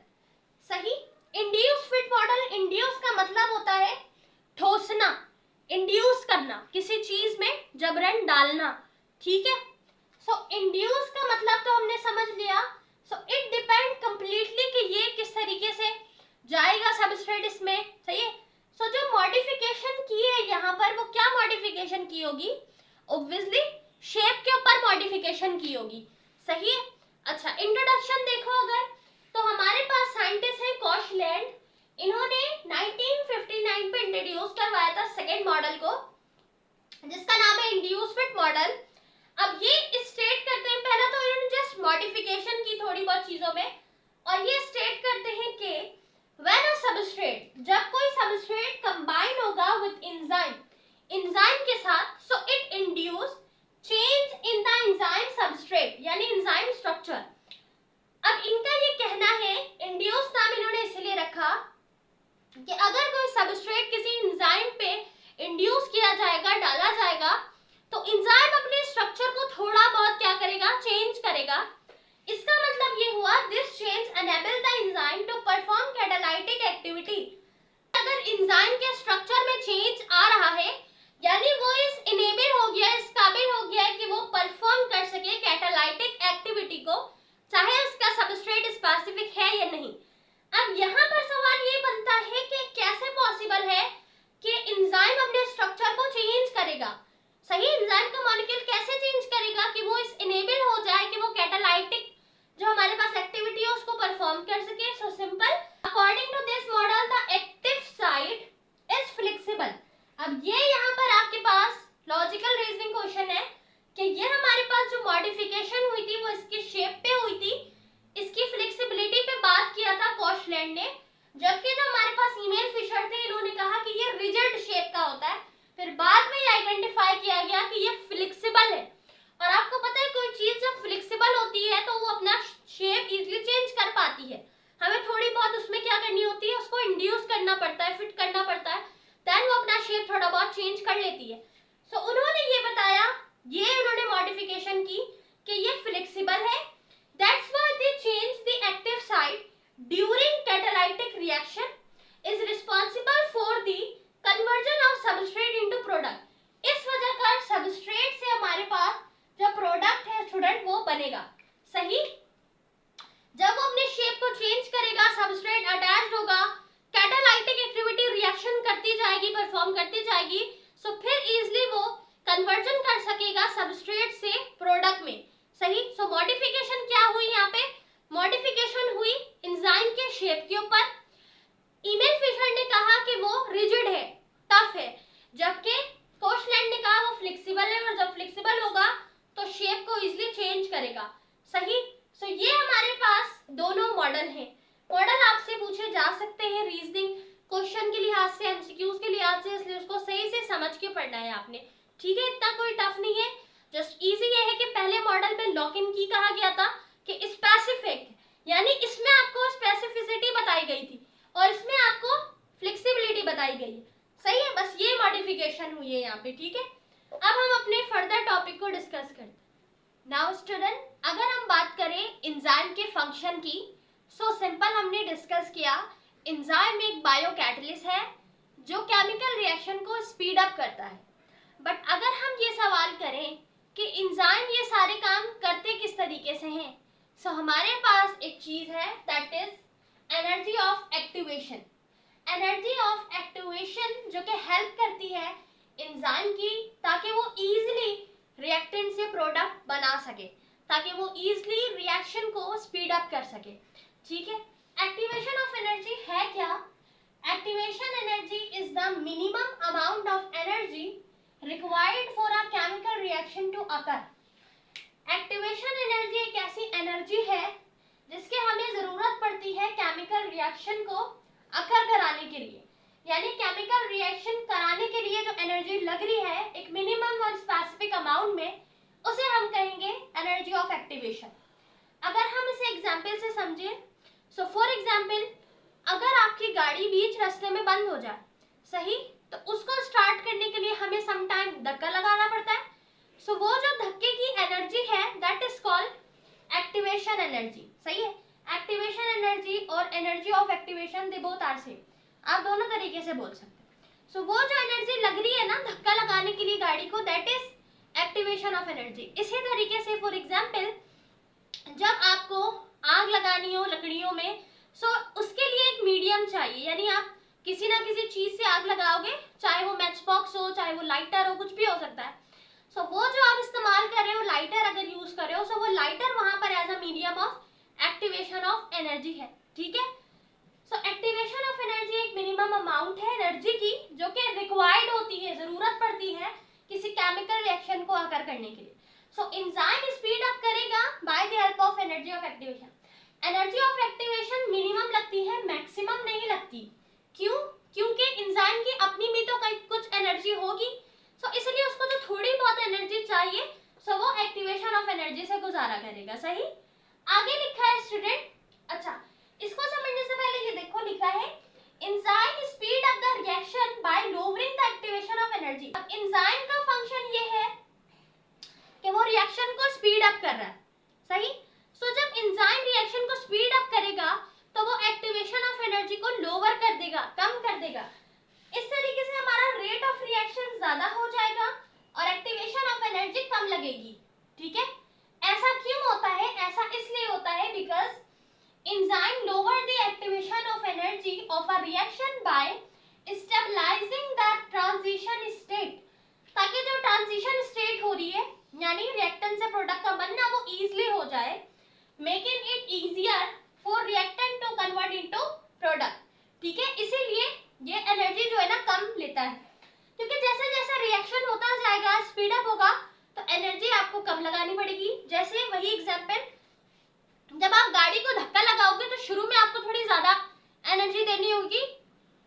सही, इंड्यूस्ड फिट मॉडल, इंड्यूस का मतलब होता है ठोसना, इंड्यूस करना, किसी चीज में जबरन डालना, ठीक है। सो इंड्यूस का मतलब तो हमने समझ लिया। सो इट डिपेंड कंप्लीटली कि ये किस तरीके से जाएगा सबस्ट्रेट इसमें, सही है। सो जो मॉडिफिकेशन की है यहाँ पर, वो क्या मॉडिफिकेशन की होगी, ऑब्वियसली शेप के ऊपर मॉडिफिकेशन की होगी, सही है। अच्छा, इंट्रोडक्शन देखो अगर, तो हमारे पास साइंटिस्ट है कॉशलैंड, इन्होंने 1959 पे इंट्रोड्यूस करवाया था सेकेंड मॉडल को, जिसका नाम है इंड्यूस्ड फिट मॉडल। अब ये स्टेट करते हैं, पहला तो इन्होंने जस्ट मॉडिफिकेशन की थोड़ी बहुत चीजों में, और ये स्टेट करते हैं कि व्हेन अ सबस्ट्रेट, जब कोई सबस्ट्रेट कंबाइन होगा विद एंजाइम, एंजाइम के साथ, so it induce change in the enzyme substrate, यानी एंजाइम स्ट्रक्चर। अब इनका ये कहना है, इंड्यूस नाम इन्होंने इसलिए रखा कि अगर कोई सबस्ट्रेट किसी एंजाइम पे इंड्यूस किया जाएगा, डाला जाएगा, तो एंजाइम अपने स्ट्रक्चर को थोड़ा बहुत क्या करेगा, चेंज करेगा। इसका मतलब ये हुआ, this change enable the enzyme to perform catalytic activity. अगर एंजाइम के स्ट्रक्चर में चेंज आ रहा है, यानी वो इस इनेबल हो गया, इस काबिल हो गया है कि वो परफॉर्म कर सके कैटालाइटिक एक्टिविटी को, चाहे उसका सबस्ट्रेट स्पेसिफिक है या नहीं। अब यहाँ पर सवाल ये बनता है कि कैसे पॉसिबल है कि एंजाइम अपने स्ट्रक्चर को चेंज करेगा, सही, एंजाइम का मॉलिक्यूल कैसे चेंज करेगा कि वो इस इनेबल हो जाए कि वो कैटालाइटिक जो हमारे पास एक्टिविटी है उसको परफॉर्म कर सके। So simple, according to this model the active site is flexible. अब ये यहाँ पर आपके पास लॉजिकल रीजनिंग क्वेश्चन है कि ये हमारे पास जो मॉडिफिकेशन हुई थी वो इसकी शेप पे हुई थी, इसकी फ्लेक्सिबिलिटी पे बात किया था कॉशलैंड ने, जबकि जो हमारे पास ईमेल फिशर थे इन्होंने कहा कि ये रिजिड शेप का होता है। फिर बाद में ये आइडेंटिफाई किया गया कि ये फ्लेक्सिबल है, और आपको पता है कोई चीज जब फ्लेक्सिबल होती है तो वो अपना शेप इजीली चेंज कर पाती है, हमें थोड़ी बहुत उसमें क्या करनी होती है, उसको इंड्यूस करना पड़ता है, फिट करना पड़ता है, देन वो अपना शेप थोड़ा बहुत चेंज कर लेती है। सो उन्होंने ये बताया, ये उन्होंने मॉडिफिकेशन की कि ये फ्लेक्सिबल है, that's why they change the active site during catalytic reaction is responsible for the conversion of substrate into product। इस वजह कर सबस्ट्रेट से हमारे पास जो प्रोडक्ट है स्टूडेंट वो बनेगा, सही। जब वो अपने शेप को चेंज करेगा, सबस्ट्रेट अटैच्ड होगा, कैटालाइटिक एक्टिविटी रिएक्शन करती जाएगी, परफॉर्म करती जाएगी, सो फिर इजीली वो कन्वर्जन कर सकेगा सबस्ट्रेट से प्रोडक्ट में, सही। सो मॉडिफिकेशन क्या हुई यहाँ पे, मॉडिफिकेशन हुई एंजाइम के शेप के ऊपर। ईमेल फिशर ने कहा कि वो रिजिड है, टफ है, जबकि कॉशलैंड ने कहा वो फ्लेक्सिबल है, और जब फ्लेक्सिबल होगा तो शेप को इजीली चेंज करेगा, सही। सो ये हमारे पास दोनों मॉडल हैं। मॉडल आपसे पूछे जा सकते हैं रीजनिंग क्वेश्चन के लिहाज से, एमसीक्यूज के लिहाज से, इसलिए उसको सही से समझ के पढ़ना है आपने, ठीक है, इतना कोई टफ नहीं है, जस्ट इजी ये है कि पहले मॉडल में लॉक इन की कहा गया था कि स्पेसिफिक, यानी इसमें आपको स्पेसिफिसिटी बताई गई थी और इसमें आपको फ्लेक्सिबिलिटी बताई गई है, सही है। बस ये मॉडिफिकेशन हुई है यहाँ पे, ठीक है। अब हम अपने फर्दर टॉपिक को डिस्कस करते हैं। नाउ स्टूडेंट, अगर हम बात करें एंजाइम के फंक्शन की, सो सिंपल हमने डिस्कस किया, एंजाइम एक बायो कैटलिस्ट है जो केमिकल रिएक्शन को स्पीड अप करता है। बट अगर हम ये सवाल करें कि एंजाइम ये सारे काम करते किस तरीके से हैं, सो हमारे पास एक चीज है that is energy of activation. Energy of activation जो कि हेल्प करती है एंजाइम की ताकि वो इजीली रिएक्टेंट से प्रोडक्ट बना सके, ताकि वो इजीली रिएक्शन को स्पीड अप कर सके। ठीक है, एक्टिवेशन ऑफ एनर्जी है क्या? Activation energy is the minimum amount of energy required for a chemical reaction to occur. Activation energy एक ऐसी एनर्जी है जिसके हमें जरूरत पड़ती है केमिकल रिएक्शन को अकर कराने के लिए, यानी केमिकल रिएक्शन कराने के लिए जो एनर्जी लग रही है एक मिनिमम और स्पेसिफिक अमाउंट में, उसे हम कहेंगे एनर्जी ऑफ एक्टिवेशन। अगर हम इसे एग्जांपल से समझें, सो फॉर एग्जांपल अगर आपकी गाड़ी बीच रास्ते में बंद हो जाए, सही, तो उसको स्टार्ट करने के लिए हमें सम टाइम धक्का लगाना पड़ता है। सो वो जो धक्के की एनर्जी है that is called activation energy. सही है, एक्टिवेशन एनर्जी और energy of activation they both are same, आप दोनों तरीके से बोल सकते हैं। सो वो जो एनर्जी लग रही है ना धक्का लगाने के लिए गाड़ी को, that is activation of energy. इसी तरीके से फॉर एग्जांपल जब आपको आग लगानी हो लकड़ियों में, सो उसके लिए एक मीडियम चाहिए, यानी आप किसी ना किसी चीज से आग लगाओगे, चाहे वो मैच बॉक्स हो, चाहे वो लाइटर हो, कुछ भी हो सकता है। सो वो जो आप इस्तेमाल कर रहे हो, लाइटर अगर यूज कर रहे हो, सो वो लाइटर वहां पर as a medium of activation of energy है। ठीक है, सो एक्टिवेशन ऑफ एनर्जी एक मिनिमम अमाउंट है एनर्जी की जो कि रिक्वायर्ड होती है, जरूरत पड़ती है किसी केमिकल रिएक्शन को अकर करने के लिए। सो एंजाइम स्पीड अप करेगा by the help of energy of activation. Energy of activation minimum लगती है, मैक्सिमम नहीं लगती। क्यों? क्योंकि एंजाइम की अपनी भी तो कुछ एनर्जी होगी, सो इसलिए उसको जो थोड़ी बहुत एनर्जी चाहिए, सो वो एक्टिवेशन ऑफ एनर्जी से गुजारा करेगा। सही, आगे लिखा है स्टूडेंट, अच्छा इसको समझने से पहले ये देखो लिखा है enzyme speed up the reaction by lowering the activation of energy. अब एंजाइम का फंक्शन ये है कि वो रिएक्शन को स्पीड अप कर रहा है। सही, सो जब एंजाइम रिएक्शन को स्पीड अप करेगा तो वो एक्टिवेशन ऑफ एनर्जी को लोअर कर देगा, कम कर देगा। इस तरीके से हमारा रेट ऑफ रिएक्शन ज्यादा हो जाएगा और एक्टिवेशन ऑफ एनर्जी कम लगेगी। ठीक है, ऐसा क्यों होता है? ऐसा इसलिए होता है because enzyme lower the activation of energy of a reaction by stabilizing the transition state, ताकि जो ट्रांजिशन स्टेट हो रही है यानी रिएक्टेंट से प्रोडक्ट का बनना वो इजीली हो जाए, making it easier for reactant to convert into product. ठीक है, इसीलिए ये एनर्जी जो है ना कम लेता है, क्योंकि जैसे जैसे रिएक्शन होता जाएगा स्पीड अप होगा तो एनर्जी आपको कम लगानी पड़ेगी। जैसे वही एग्जांपल, जब आप गाड़ी को धक्का लगाओगे तो शुरू में आपको थोड़ी ज्यादा एनर्जी देनी होगी,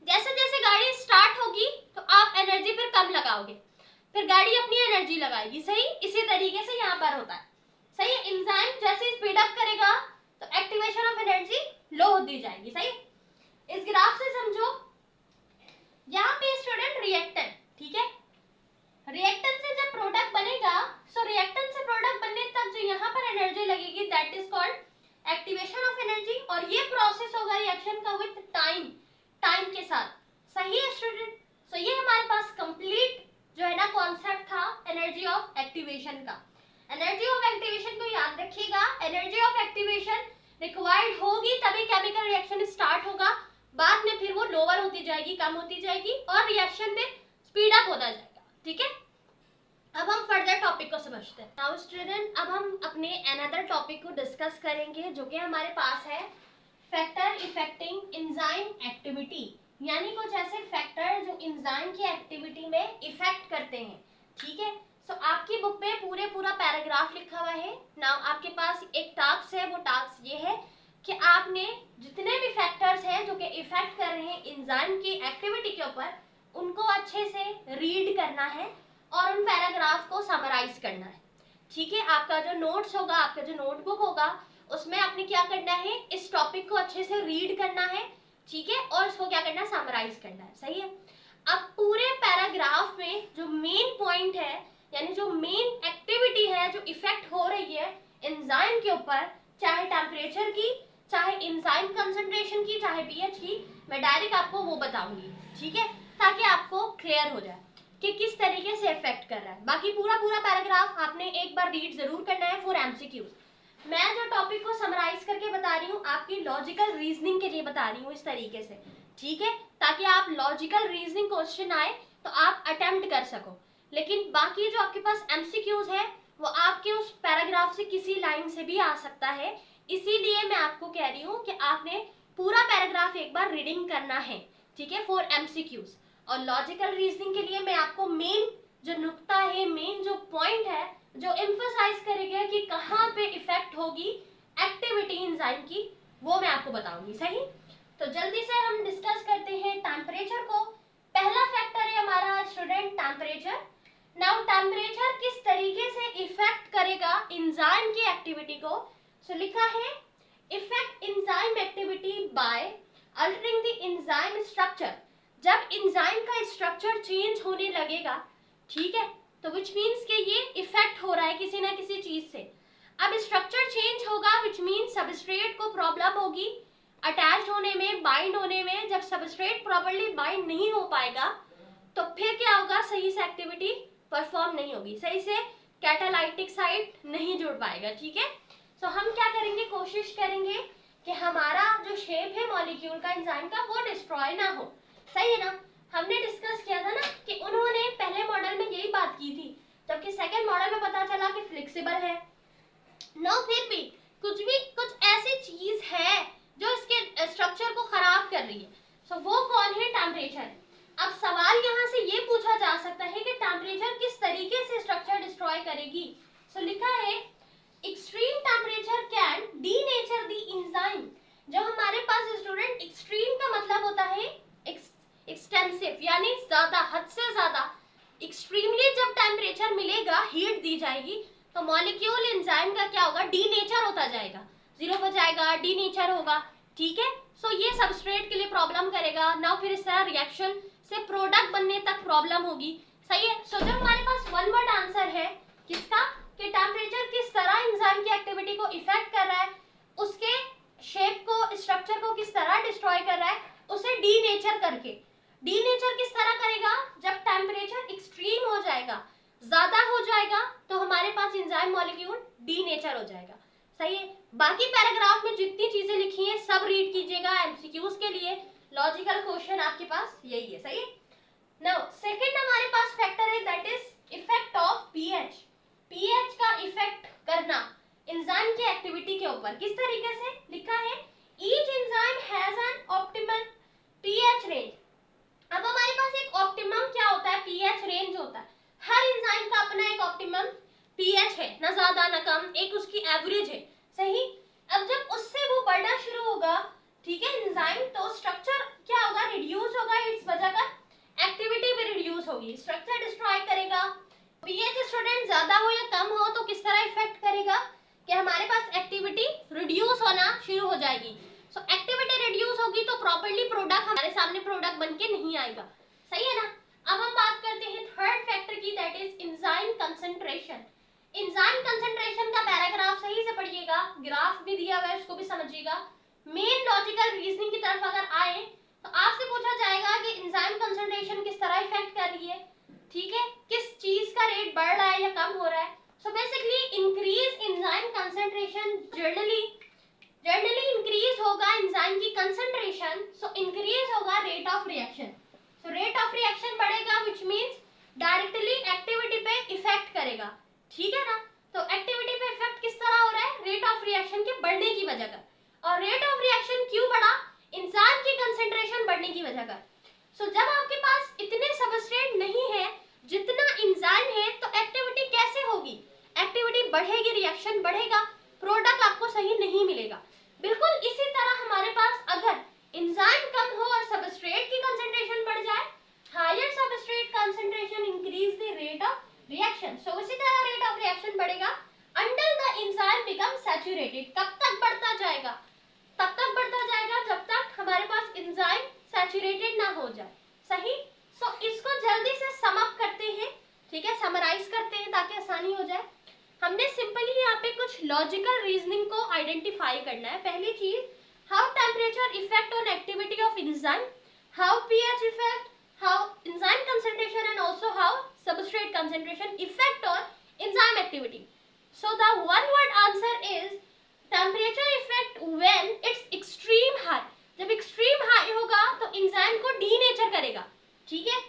जैसे जैसे गाड़ी स्टार्ट होगी तो आप एनर्जी फिर कम लगाओगे, फिर गाड़ी अपनी एनर्जी लगाएगी। सही, इसी तरीके से यहाँ पर होता है। सही, एंजाइम जैसे स्पीड अप करेगा तो एक्टिवेशन ऑफ एनर्जी लो होती जाएगी। सही, इस ग्राफ से समझो, यहाँ पे स्टूडेंट रिएक्टेंट, ठीक है, रिएक्टेंट से जब प्रोडक्ट बनेगा, सो रिएक्टेंट से प्रोडक्ट बनने तक जो यहाँ पर एनर्जी लगेगी that is called activation of energy, और ये प्रोसेस होगा रिएक्शन का विद टाइम, टाइम के साथ। सही है स्टूडेंट, सो ये हमारे पास कंप्लीट जो है ना कॉन्सेप्ट था एनर्जी ऑफ एक्टिवेशन का। एनर्जी ऑफ एक्टिवेशन को याद रखिएगा, एनर्जी ऑफ एक्टिवेशन रिक्वायर्ड होगी तभी केमिकल रिएक्शन स्टार्ट होगा, बाद में फिर वो लोअर होती जाएगी, कम होती जाएगी और रिएक्शन में स्पीड अप होता जाएगा। ठीक है, अब हम फर्दर टॉपिक को समझते हैं। नाउ स्टूडेंट, अब हम अपने अनदर टॉपिक को डिस्कस करेंगे जो कि हमारे पास है फैक्टर इफेक्टिंग एंजाइम एक्टिविटी, यानी कुछ ऐसे फैक्टर जो एंजाइम की एक्टिविटी में इफेक्ट करते हैं। ठीक है, सो आपकी बुक में पूरा पैराग्राफ लिखा हुआ है। नाउ आपके पास एक टास्क है, वो टास्क ये है कि आपने जितने भी फैक्टर्स हैं जो कि इफेक्ट कर रहे हैं एंजाइम की एक्टिविटी के ऊपर, उनको अच्छे से रीड करना है और उन पैराग्राफ को समराइज करना है। ठीक है, आपका जो नोट्स होगा, आपका जो नोटबुक होगा, उसमें आपने क्या करना है, इस टॉपिक को अच्छे से रीड करना है। ठीक है, और इसको क्या करना है, समराइज करना है। सही है, अब पूरे पैराग्राफ में जो मेन पॉइंट है, यानी जो मेन एक्टिविटी है जो इफेक्ट हो रही है एंजाइम के ऊपर, चाहे टेम्परेचर की, चाहे एंजाइम कंसंट्रेशन की, चाहे पीएच की, मैं डायरेक्ट आपको वो बताऊंगी। ठीक है, ताकि आपको क्लियर हो जाए कि किस तरीके से इफेक्ट कर रहा है। बाकी पूरा पैराग्राफ आपने एक बार रीड जरूर करना है फॉर एमसीक्यूज। मैं जो टॉपिक को समराइज करके बता रही हूँ आपकी लॉजिकल रीजनिंग के लिए बता रही हूँ इस तरीके से। ठीक है, ताकि आप लॉजिकल रीजनिंग क्वेश्चन आए तो आप अटेम्प्ट कर सको, लेकिन बाकी जो आपके पास एमसीक्यूज है वो आपके उस पैराग्राफ से किसी लाइन से भी आ सकता है, इसीलिए मैं आपको कह रही हूँ कि आपने पूरा पैराग्राफ एक बार रीडिंग करना है, ठीक है, फॉर एमसीक्यूज। और लॉजिकल रीजनिंग के लिए मैं आपको मेन जो नुक्ता है, मेन जो पॉइंट है, जो एम्फसाइज करेगा कि कहाँ पे इफेक्ट होगी एक्टिविटी एंजाइम की, वो मैं आपको बताऊंगी। सही, तो जल्दी से हम डिस्कस करते हैं टेम्परेचर को। पहला फैक्टर है हमारा स्टूडेंट टेम्परेचर। नाउ टेम्परेचर किस तरीके से इफेक्ट करेगा एंजाइम की एक्टिविटी को। सो लिखा है effect enzyme activity by altering the enzyme structure. जब एंजाइम का स्ट्रक्चर चेंज होने लगेगा, ठीक है, तो विच मीन्स कि ये इफेक्ट हो रहा है किसी ना किसी चीज से। अब स्ट्रक्चर चेंज होगा विच मीन्स सबस्ट्रेट को प्रॉब्लम होगी अटैच होने में, बाइंड होने में। जब सबस्ट्रेट प्रॉपर्ली बाइंड नहीं हो पाएगा तो फिर क्या होगा, सही से एक्टिविटी परफॉर्म नहीं होगी, सही से कैटालाइटिक साइट नहीं जुड़ पाएगा, ठीक है। सो हम क्या करेंगे, कोशिश करेंगे कि हमारा जो शेप है मॉलिक्यूल का एंजाइम का वो डिस्ट्रॉय ना हो। सही है ना, हमने डिस्कस किया था ना कि उन्होंने पहले मॉडल में यही बात की थी, जबकि सेकंड मॉडल में पता चला कि फ्लेक्सिबल है। नो, फिर भी कुछ ऐसी चीज है जो इसके स्ट्रक्चर को खराब कर रही है। सो वो कौन है, टेम्परेचर। अब सवाल यहाँ से ये पूछा जा सकता है कि टेम्परेचर किस तरीके से स्ट्रक्चर डिस्ट्रॉय करेगी। सो लिखा है extreme temperature can denature the enzyme. जो हमारे पास स्टूडेंट एक्सट्रीम का मतलब होता है एक्सटेंसिव, यानी ज्यादा, हद से ज्यादा। एक्सट्रीमली जब टेम्परेचर मिलेगा, हीट दी जाएगी, तो मॉलिक्यूल एंजाइम का क्या होगा, डीनेचर होता जाएगा, जीरो पर जाएगा, डीनेचर होगा, ठीक है। सो ये सबस्ट्रेट के लिए प्रॉब्लम करेगा ना, फिर इस तरह रिएक्शन से प्रोडक्ट बनने तक प्रॉब्लम होगी। सही है। सो जब हमारे पास वन वर्ड आंसर है किसका, कि टेम्परेचर किस तरह एंजाइम की एक्टिविटी को इफेक्ट कर रहा है, उसके शेप को, स्ट्रक्चर को किस तरह डिस्ट्रॉय कर रहा है, उसे डीनेचर करके। डीनेचर किस तरह करेगा, जब टेम्परेचर एक्सट्रीम हो जाएगा, ज्यादा हो जाएगा, तो हमारे पास एंजाइम मॉलिक्यूल डीनेचर हो जाएगा। सही है। बाकी पैराग्राफ में जितनी चीजें लिखी हैं सब रीड कीजिएगा एमसीक्यूज के लिए, लॉजिकल क्वेश्चन आपके पास यही है। सही है। नाउ सेकंड हमारे पास फैक्टर है that is effect of pH. PH का इफेक्ट करना एंजाइम की एक्टिविटी के ऊपर किस तरीके से, लिखा है each enzyme has an optimal pH range. अब हमारे पास एक ऑप्टिमम क्या होता है, पीएच रेंज होता है। हर एंजाइम का अपना एक ऑप्टिमम पीएच है, ना ज्यादा ना कम, एक उसकी एवरेज है। सही। अब जब उससे वो बढ़ना शुरू होगा, ठीक है, एंजाइम, तो स्ट्रक्चर क्या होगा, रिड्यूस होगा, इट्स वजह का एक्टिविटी भी रिड्यूस होगी, स्ट्रक्चर डिस्ट्रॉय करेगा। पीएच स्टूडेंट ज्यादा हो या कम हो तो किस तरह इफेक्ट करेगा, कि हमारे पास एक्टिविटी रिड्यूस होना शुरू हो जाएगी। सो एक्टिविटी रिड्यूस होगी तो प्रॉपर्ली प्रोडक्ट हमारे सामने प्रोडक्ट बनके नहीं आएगा। सही है ना। अब हम बात करते हैं थर्ड फैक्टर की, that is enzyme concentration. Enzyme concentration का पैराग्राफ सही से पढ़िएगा, ग्राफ भी दिया हुआ है उसको भी समझिएगा। मेन लॉजिकल रीजनिंग की तरफ अगर आए तो आपसे पूछा जाएगा कि एंजाइम कंसंट्रेशन किस तरह इफेक्ट कर रही है, ठीक है, किस चीज का रेट बढ़ रहा है या कम हो रहा है। So basically increase enzyme concentration generally increase होगा एंजाइम की कंसंट्रेशन, सो इंक्रीज होगा rate of reaction. So rate of reaction बढ़ेगा विच मींस डायरेक्टली एक्टिविटी पे इफेक्ट करेगा, ठीक है ना। तो एक्टिविटी पे इफेक्ट किस तरह हो रहा है, रेट ऑफ रिएक्शन के बढ़ने की वजह का। और रेट ऑफ रिएक्शन क्यों बढ़ा, एंजाइम की कंसंट्रेशन बढ़ने की वजह का। सो जब आपके पास इतने सबस्ट्रेट नहीं है जितना एंजाइम है, तो एक्टिविटी कैसे होगी, एक्टिविटी बढ़ेगी, रिएक्शन बढ़ेगा, प्रोडक्ट आपको सही नहीं मिलेगा। बिल्कुल इसी तरह हमारे पास अगर एंजाइम कम हो और सबस्ट्रेट की कंसंट्रेशन बढ़ जाए, higher substrate concentration increase the rate of reaction. So इसी तरह रेट ऑफ रिएक्शन बढ़ेगा until the enzyme become saturated. कब तक बढ़ता जाएगा, तब तक बढ़ता जाएगा जब तक हमारे पास एंजाइम सैचुरेटेड ना हो जाए। सही। सो इसको जल्दी से सम अप करते हैं, ठीक है, समराइज करते हैं ताकि आसानी हो जाए। हमने सिंपली यहाँ पे कुछ लॉजिकल रीजनिंग को आइडेंटिफाई करना है। पहली चीज, how temperature effect on activity of enzyme, how pH effect, how enzyme concentration and also how substrate concentration effect on enzyme activity. So the one word answer is temperature effect when it's extreme high. जब extreme high होगा तो enzyme को denature करेगा, ठीक है।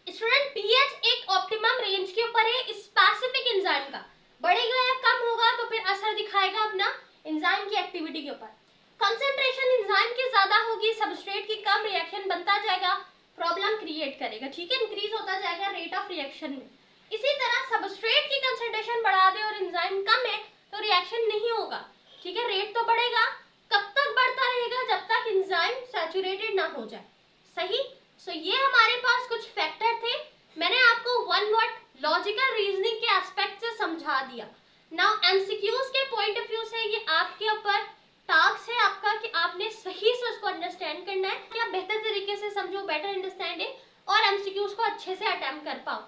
Student pH एक optimum range के ऊपर है स्पेसिफिक एंजाइम का, बढ़ेगा या कम होगा तो फिर असर दिखाएगा अपना एंजाइम की एक्टिविटी के ऊपर। कंसंट्रेशन एंजाइम की ज्यादा होगी, सबस्ट्रेट की कम, रिएक्शन बनता जाएगा, प्रॉब्लम क्रिएट करेगा, ठीक है, इंक्रीज होता जाएगा रेट ऑफ रिएक्शन में। इसी तरह सबस्ट्रेट की कंसंट्रेशन बढ़ा दे और एंजाइम कम है तो रिएक्शन नहीं होगा, ठीक है, रेट तो बढ़ेगा, कब तक बढ़ता रहेगा, जब तक एंजाइम सैचुरेटेड ना हो जाए, सही। सो ये हमारे पास कुछ फैक्टर थे, मैंने आपको वन वर्ड लॉजिकल रीजनिंग के एस्पेक्ट से समझा दिया। नाउ एमसीक्यूज के पॉइंट ऑफ व्यू से ये आपके ऊपर टास्क है आपका कि आपने सही से उसको अंडरस्टैंड करना है, कि आप बेहतर तरीके से समझो, बेटर अंडरस्टैंडिंग और एमसीक्यूज को अच्छे से अटेम्प्ट कर पाओ,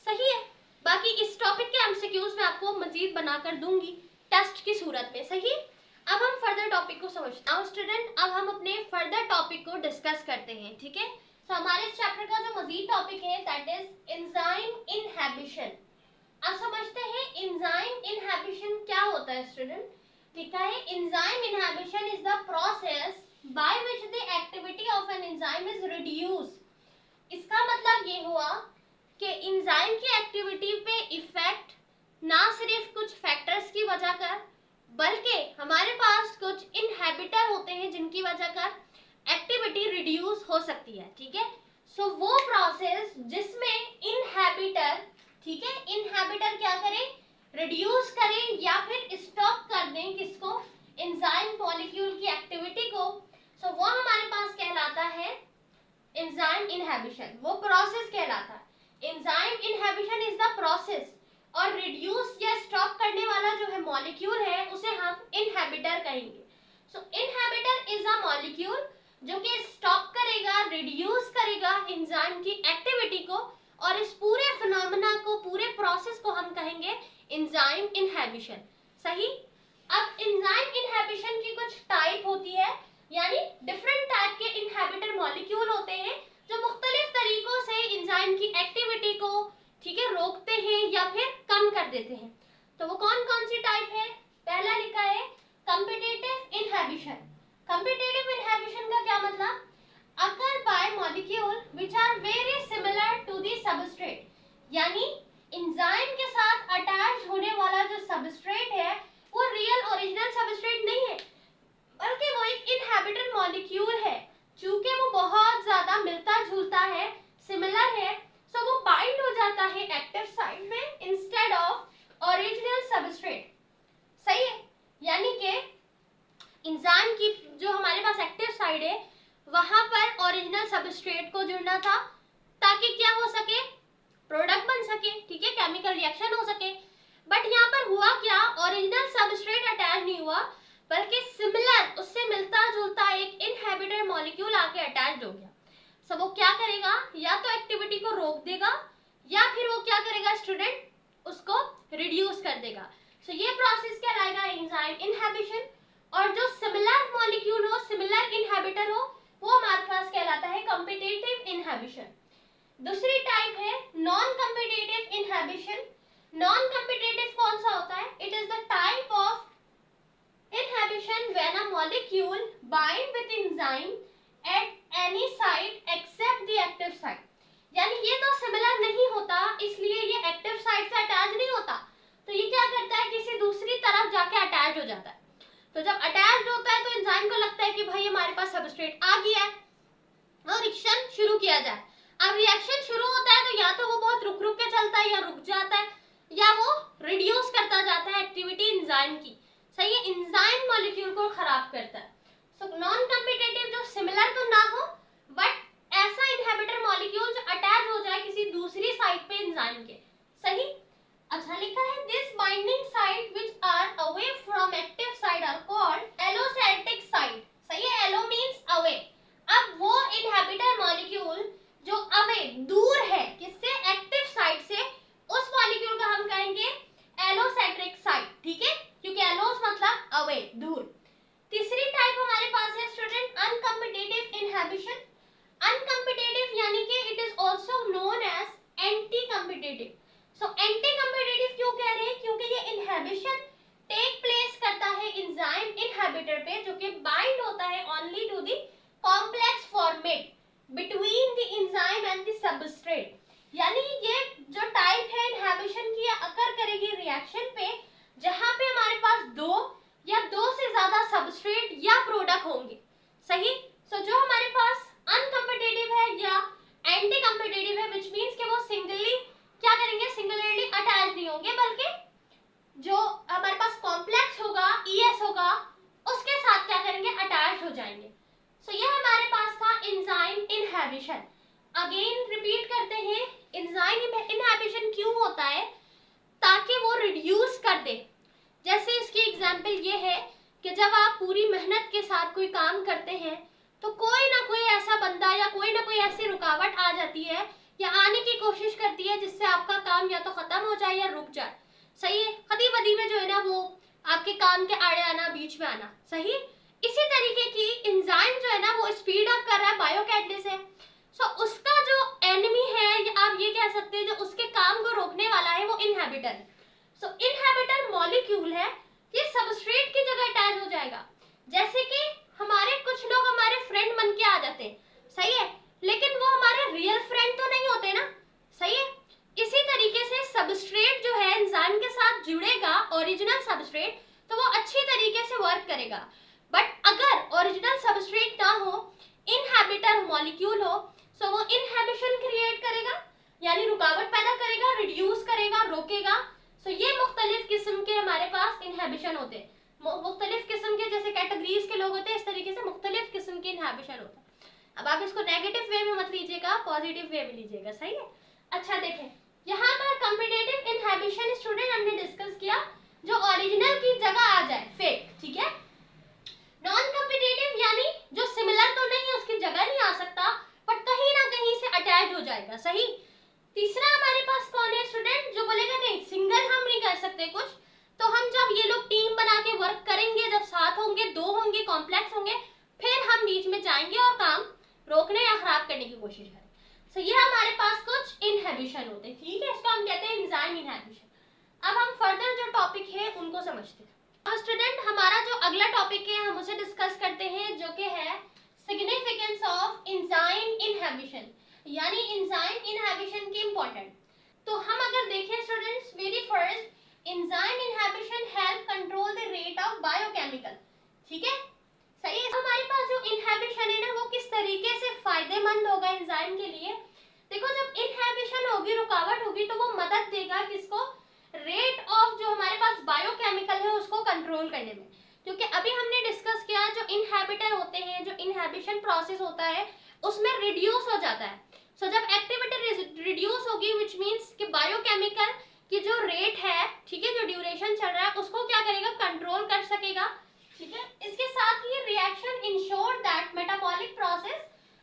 सही है। बाकी इस टॉपिक के एमसीक्यूज मैं आपको मजीद बनाकर दूंगी टेस्ट की सूरत में, सही। अब हम फर्दर टॉपिक को समझते हैं स्टूडेंट, अब हम अपने फर्दर टॉपिक को डिस्कस करते हैं, ठीक है। तो हमारे इस चैप्टर का जो मजीद टॉपिक है दैट इज एंजाइम इनहिबिशन। अब समझते हैं एंजाइम इनहिबिशन क्या होता है स्टूडेंट। लिखा है enzyme inhibition is the process by which the activity of an enzyme is reduced. इसका मतलब ये हुआ कि एंजाइम की एक्टिविटी पे इफेक्ट ना सिर्फ कुछ फैक्टर्स की वजह कर, बल्कि हमारे पास कुछ इनहिबिटर होते हैं जिनकी वजह कर एक्टिविटी रिड्यूस हो सकती है, ठीक है। सो वो प्रोसेस जिसमें इनहिबिटर, ठीक है, इनहिबिटर क्या करें, रिड्यूस करें या फिर स्टॉप कर दें किसको, एंजाइम मॉलिक्यूल की एक्टिविटी को, सो वो हमारे पास कहलाता है एंजाइम इनहिबिशन, वो प्रोसेस कहलाता है। Enzyme inhibition is the process और रिड्यूस या स्टॉप करने वाला जो है मॉलिक्यूल है उसे हम इनहिबिटर कहेंगे। सो इनहिबिटर इज अ मॉलिक्यूल जो कि स्टॉप करेगा, रिड्यूस करेगा एंजाइम की एक्टिविटी को, और इस पूरे फिनोमेना को, पूरे प्रोसेस को हम कहेंगे एंजाइम इनहिबिशन, सही। अब एंजाइम इनहिबिशन की कुछ टाइप होती है, यानी डिफरेंट टाइप के इनहिबिटर मॉलिक्यूल होते हैं जो मुख्तलिफ तरीकों से एंजाइम की एक्टिविटी को, ठीक है, रोकते हैं या फिर कम कर देते हैं। तो वो कौन कौन सी टाइप है, पहला लिखा है कॉम्पिटिटिव इनहिबिशन। कॉम्पिटिटिव इनहिबिशन का क्या मतलब, occur by molecule which are very similar to the substrate, यानी एंजाइम के साथ अटैच होने वाला जो सबस्ट्रेट है वो रियल ओरिजिनल सबस्ट्रेट नहीं है, बल्कि वो एक इनहिबिटर मॉलिक्यूल है। चूंकि वो बहुत ज्यादा मिलता जुलता है, सिमिलर है, सो वो बाइंड हो जाता है एक्टिव साइट में इंस्टेड ऑफ ओरिजिनल सबस्ट्रेट, सही है। यानी कि एंजाइम की जो हमारे पास एक्टिव साइड है वहां पर ओरिजिनल सबस्ट्रेट को जुड़ना था ताकि क्या हो सके, प्रोडक्ट बन सके, ठीक है, केमिकल रिएक्शन हो सके। बट यहाँ पर हुआ क्या, ओरिजिनल सबस्ट्रेट अटैच नहीं हुआ, बल्कि सिमिलर, उससे मिलता जुलता एक इनहिबिटर मॉलिक्यूल आके अटैच हो गया। सो वो क्या करेगा, या तो एक्टिविटी को रोक देगा या फिर वो क्या करेगा स्टूडेंट, उसको रिड्यूस कर देगा। सो ये प्रोसेस कहलाएगा एंजाइम इनहिबिशन। और जो सिमिलर मॉलिक्यूल हो, सिमिलर इनहिबिटर हो, वो हमारे पास कहलाता है कॉम्पिटिटिव इनहिबिशन। दूसरी टाइप है non competitive inhibition. Non competitive कौन सा होता है, it is the type of inhibition when a molecule bind with enzyme at any site except the active site. यानी ये तो सिमिलर नहीं होता, इसलिए ये एक्टिव साइट से अटैच नहीं होता, तो ये क्या करता है, किसी दूसरी तरफ जाके अटैच हो जाता है। तो जब अटैच होता है तो एंजाइम को लगता है कि भाई हमारे पास सबस्ट्रेट आ गया है और रिएक्शन शुरू किया जाए। अब रिएक्शन शुरू होता है तो या तो वो बहुत रुक रुक के चलता है या रुक जाता है, या वो रिड्यूस करता जाता है एक्टिविटी एंजाइम की, सही है, एंजाइम मॉलिक्यूल को खराब करता है। सो नॉन कॉम्पिटिटिव जो सिमिलर तो ना हो बट ऐसा इनहिबिटर मॉलिक्यूल जो अटैच हो जाए किसी दूसरी साइट पे एंजाइम के, सही। अच्छा लिखा है this binding site which are away from active site are called allosteric site, सही है, एलो मींस अवे। अब वो इनहिबिटर मॉलिक्यूल जो अवे, दूर है किससे, एक्टिव साइट से, उस मॉलिक्यूल को हम कहेंगे एलोसेट्रिक साइट, ठीक है, क्योंकि एलोस मतलब अवे, दूर। तीसरी टाइप हमारे पास है स्टूडेंट अनकॉम्पिटिटिव इनहिबिशन। अनकॉम्पिटिटिव यानी कि it is also known as anti competitive. So anti competitive क्यों कह रहे हैं, क्योंकि रिएक्शन पे जहां पे हमारे पास दो या दो से ज्यादा सबस्ट्रेट या प्रोडक्ट होंगे, सही। सो जो हमारे पास अनकम्पिटिटिव है या एंटी कम्पिटिटिव है, विच मीन्स कि वो सिंगली क्या करेंगे, सिंगुलरली अटैच नहीं होंगे, बल्कि जो हमारे पास कॉम्प्लेक्स होगा, ES होगा, उसके साथ क्या करेंगे, अटैच हो जाएंगे। सो ये हमारे पास था एंजाइम इनहिबिशन। अगेन रिपीट करते हैं, एंजाइम इनहिबिशन क्यों होता है, ताकि वो रिड्यूस कर दे। जैसे इसकी एग्जांपल ये है कि जब आप पूरी मेहनत के साथ कोई काम करते हैं तो कोई ना कोई ऐसा बंदा या कोई ना कोई ऐसी रुकावट आ जाती है या आने की कोशिश करती है जिससे आपका काम या तो खत्म हो जाए या रुक जाए, सही है। खदी बदी में जो है ना वो आपके काम के आड़े आना, बीच में आना, सही। इसी तरीके की एंजाइम जो है ना वो स्पीड अप कर रहा है बायोकैटलिसिस है। सो उसका जो एनिमी है या आप ये कह सकते हैं जो उसके काम को रोकने वाला है, वो इनहिबिटर। सो इनहिबिटर मॉलिक्यूल है, ये सबस्ट्रेट की जगह अटैच हो जाएगा। जैसे कि हमारे कुछ लोग हमारे फ्रेंड बन के आ जाते हैं, सही है, लेकिन वो हमारे रियल फ्रेंड तो नहीं होते ना, सही है। इसी तरीके से सबस्ट्रेट जो है एंजाइम के साथ जुड़ेगा, ओरिजिनल सबस्ट्रेट, तो वो अच्छी तरीके से वर्क करेगा। बट अगर ओरिजिनल सबस्ट्रेट ना हो, इनहिबिटर मॉलिक्यूल हो, सो वो इनहिबिशन क्रिएट करेगा, यानी रुकावट पैदा करेगा, रिड्यूस करेगा, रोकेगा। सो ये मुख्तलिफ किस्म के हमारे पास इनहिबिशन होते हैं, मुख्तलिफ किस्म के, जैसे कैटेगरीज के लोग होते हैं, इस तरीके से मुख्तलिफ किस्म के इनहिबिशन होता है। अब आप इसको नेगेटिव वे में मत लीजिएगा, पॉजिटिव वे में लीजिएगा, सही है। अच्छा देखें, यहाँ पर कम्पिटिटिव इनहिबिशन स्टूडेंट हमने डिस्कस किया, जो ओरिजिनल की जगह आ जाए, फेक, ठीक है। नॉन कम्पिटिटिव यानी जो सिमिलर तो नहीं है, उसकी जगह नहीं आ सकता, बट कहीं ना कहीं से अटैच हो जाएगा, सही। तीसरा हमारे पास कौन है स्टूडेंट, जो बोलेगा नहीं सिंगल हम नहीं कर सकते कुछ, तो हम जब ये लोग टीम बना के वर्क करेंगे, जब साथ होंगे, दो होंगे, कॉम्प्लेक्स होंगे, फिर हम बीच में जाएंगे और काम रोकने या खराब करने की कोशिश करें। सो ये हमारे पास कुछ इनहिबिशन होते हैं, ठीक है, इसको हम कहते हैं एंजाइम इनहिबिशन। अब हम फर्दर जो टॉपिक है उनको समझते हैं। अब स्टूडेंट हमारा जो अगला टॉपिक है हम उसे डिस्कस करते हैं, जो कि है सिग्निफिकेंस ऑफ एंजाइम इनहिबिशन, यानी एंजाइम इनहिबिशन की इंपॉर्टेंट। तो हम अगर देखें students, very first, enzyme inhibition help control the rate of biochemical, ठीक है, सही है। हमारे पास जो इनहिबिशन है ना वो किस तरीके से फायदेमंद होगा एंजाइम के लिए, देखो जब इनहिबिशन होगी, रुकावट होगी, तो वो मदद देगा किसको, रेट ऑफ जो हमारे पास बायोकेमिकल है उसको कंट्रोल करने में। क्योंकि अभी हमने डिस्कस किया जो इनहिबिटर होते हैं, जो इनहिबिशन प्रोसेस होता है उसमें रिड्यूस हो जाता है। सो जब एक्टिविटी रिड्यूस होगी, विच मीन्स कि बायोकेमिकल की जो रेट है, ठीक है, जो ड्यूरेशन चल रहा है, उसको क्या करेगा, कंट्रोल कर सकेगा, ठीक है। इसके साथ ही reaction ensure that metabolic process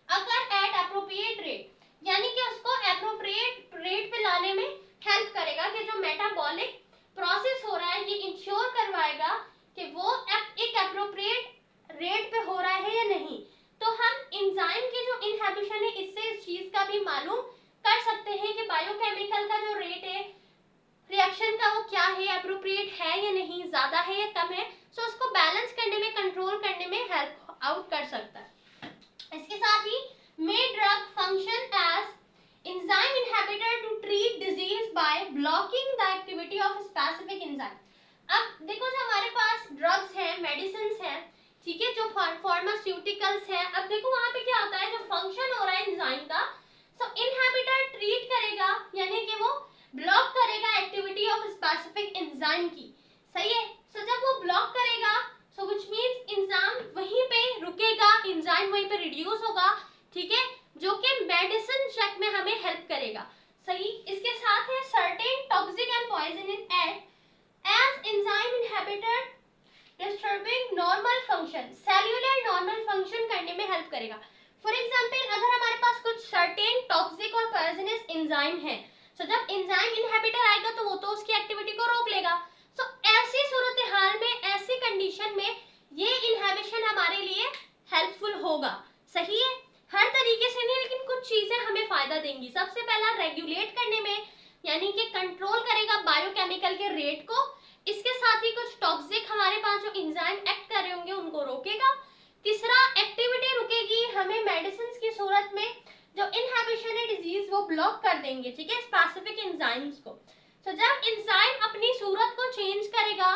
occur at appropriate rate, यानी कि उसको एप्रोप्रिएट रेट पे लाने में हेल्प करेगा कि जो मेटाबॉलिक प्रोसेस हो रहा है ये इंश्योर करवाएगा कि वो एक एप्रोप्रिएट रेट पे हो रहा है या नहीं। तो हम एंजाइम के जो इनहिबिशन है इससे इस चीज का भी मालूम कर सकते हैं कि बायोकेमिकल का जो रेट है रिएक्शन का वो क्या है, एप्रोप्रिएट है या नहीं, ज्यादा है या कम है। सो उसको बैलेंस करने में, कंट्रोल करने में हेल्प आउट कर सकता है। इसके साथ ही may drug function as enzyme inhibitor to treat disease by blocking the activity of specific enzyme. अब देखो जो हमारे पास ड्रग्स हैं, मेडिसिन हैं, ठीक है, जो फार्मास्यूटिकल्स हैं, अब देखो वहां पे क्या होता है, जो फंक्शन हो रहा है एंजाइम का, सो इनहिबिटर ट्रीट करेगा, यानी कि वो ब्लॉक करेगा एक्टिविटी ऑफ स्पेसिफिक एंजाइम की, सही है। सो जब वो ब्लॉक करेगा, सो व्हिच मींस एंजाइम वहीं पे रुकेगा, एंजाइम वहीं पे रिड्यूस होगा, ठीक है, जो कि मेडिसिन चेक में हमें हेल्प करेगा, सही। इसके साथ है certain toxic and poisonous as enzyme inhibitor disturbing normal function, cellular normal function करने में हेल्प करेगा। फॉर एग्जांपल अगर हमारे पास कुछ सर्टेन टॉक्सिक और पॉइजनस एंजाइम है, सो जब एंजाइम इनहिबिटर आएगा तो वो तो उसकी एक्टिविटी को रोक लेगा। सो ऐसी सूरत हाल में, ऐसी कंडीशन में ये इनहिबिशन हमारे लिए हेल्पफुल होगा, सही है। हर तरीके से नहीं, लेकिन कुछ चीजें हमें फायदा देंगी। सबसे पहला रेगुलेट करने में, यानी कि कंट्रोल करेगा बायोकेमिकल के रेट को। इसके साथ ही कुछ टॉक्सिक हमारे पास जो एंजाइम एक्ट कर रहे होंगे उनको रोकेगा। तीसरा, एक्टिविटी रुकेगी, हमें मेडिसिन की सूरत में जो इनहिबिशन है डिजीज वो ब्लॉक कर देंगे, ठीक है, स्पेसिफिक एंजाइम्स को। तो जब एंजाइम अपनी सूरत को चेंज करेगा,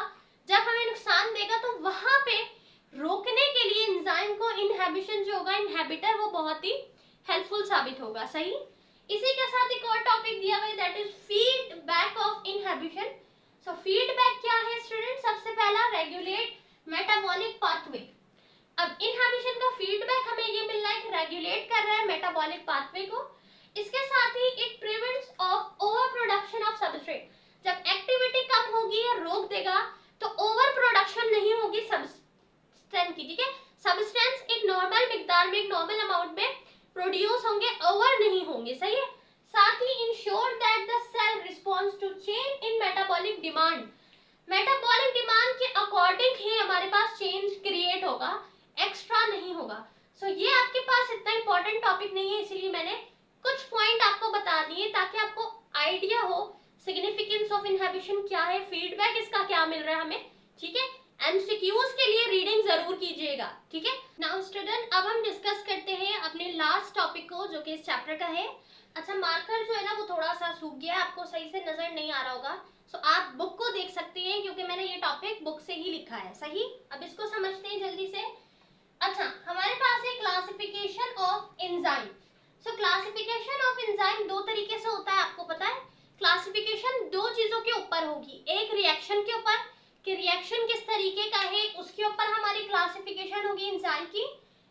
जब हमें नुकसान देगा, तो वहां पे रोकने के लिए एंजाइम को इनहिबिशन जो होगा, इनहिबिटर, वो बहुत ही हेल्पफुल साबित होगा। सही। इसी के साथ एक और टॉपिक दिया हुआ है, that is feedback of inhibition. So feedback क्या है स्टूडेंट? सबसे पहला, रेगुलेट मेटाबॉलिक पाथवे। अब इनहिबिशन का फीडबैक हमें ये मिल रहा है कि रेगुलेट कर रहा है मेटाबॉलिक पाथवे को। इसके साथ ही it prevents of over production of substrate. जब एक्टिविटी कम होगी या रोक देगा तो ओवर प्रोडक्शन नहीं होगी सब्सटेंस की, ठीक है। सब्सटेंस एक नॉर्मल मिकदार में, एक नॉर्मल अमाउंट में प्रोड्यूस होंगे, ओवर नहीं होंगे। सही है। साथ ही ensure that the cell responds to change in metabolic demand. Metabolic demand के अकॉर्डिंग ही हमारे पास चेंज क्रिएट होगा, एक्स्ट्रा नहीं होगा। सो ये आपके पास इतना इंपॉर्टेंट टॉपिक नहीं है, इसलिए मैंने कुछ पॉइंट आपको बता दिए ताकि आपको आइडिया हो सिग्निफिकेंस ऑफ इनहिबिशन क्या है, फीडबैक इसका क्या मिल रहा है हमें, ठीक है। एमसीक्यूज के लिए रीडिंग जरूर कीजिएगा, ठीक है। नाउ स्टूडेंट, अब हम डिस्कस करते हैं अपने लास्ट टॉपिक को, जो कि इस चैप्टर का है। अच्छा, मार्कर जो है ना वो थोड़ा सा सूख गया है, आपको सही से नजर नहीं आ रहा होगा, सो आप बुक को देख सकते हैं क्योंकि मैंने ये टॉपिक बुक से ही लिखा है। सही। अब इसको समझते हैं जल्दी से। अच्छा, हमारे पास है classification of enzyme. So classification of enzyme दो तरीके से होता है, आपको पता है। क्लासिफिकेशन दो चीजों के ऊपर होगी, एक रिएक्शन के ऊपर कि रिएक्शन किस तरीके का है, उसके ऊपर हमारी क्लासिफिकेशन होगी एंजाइम की।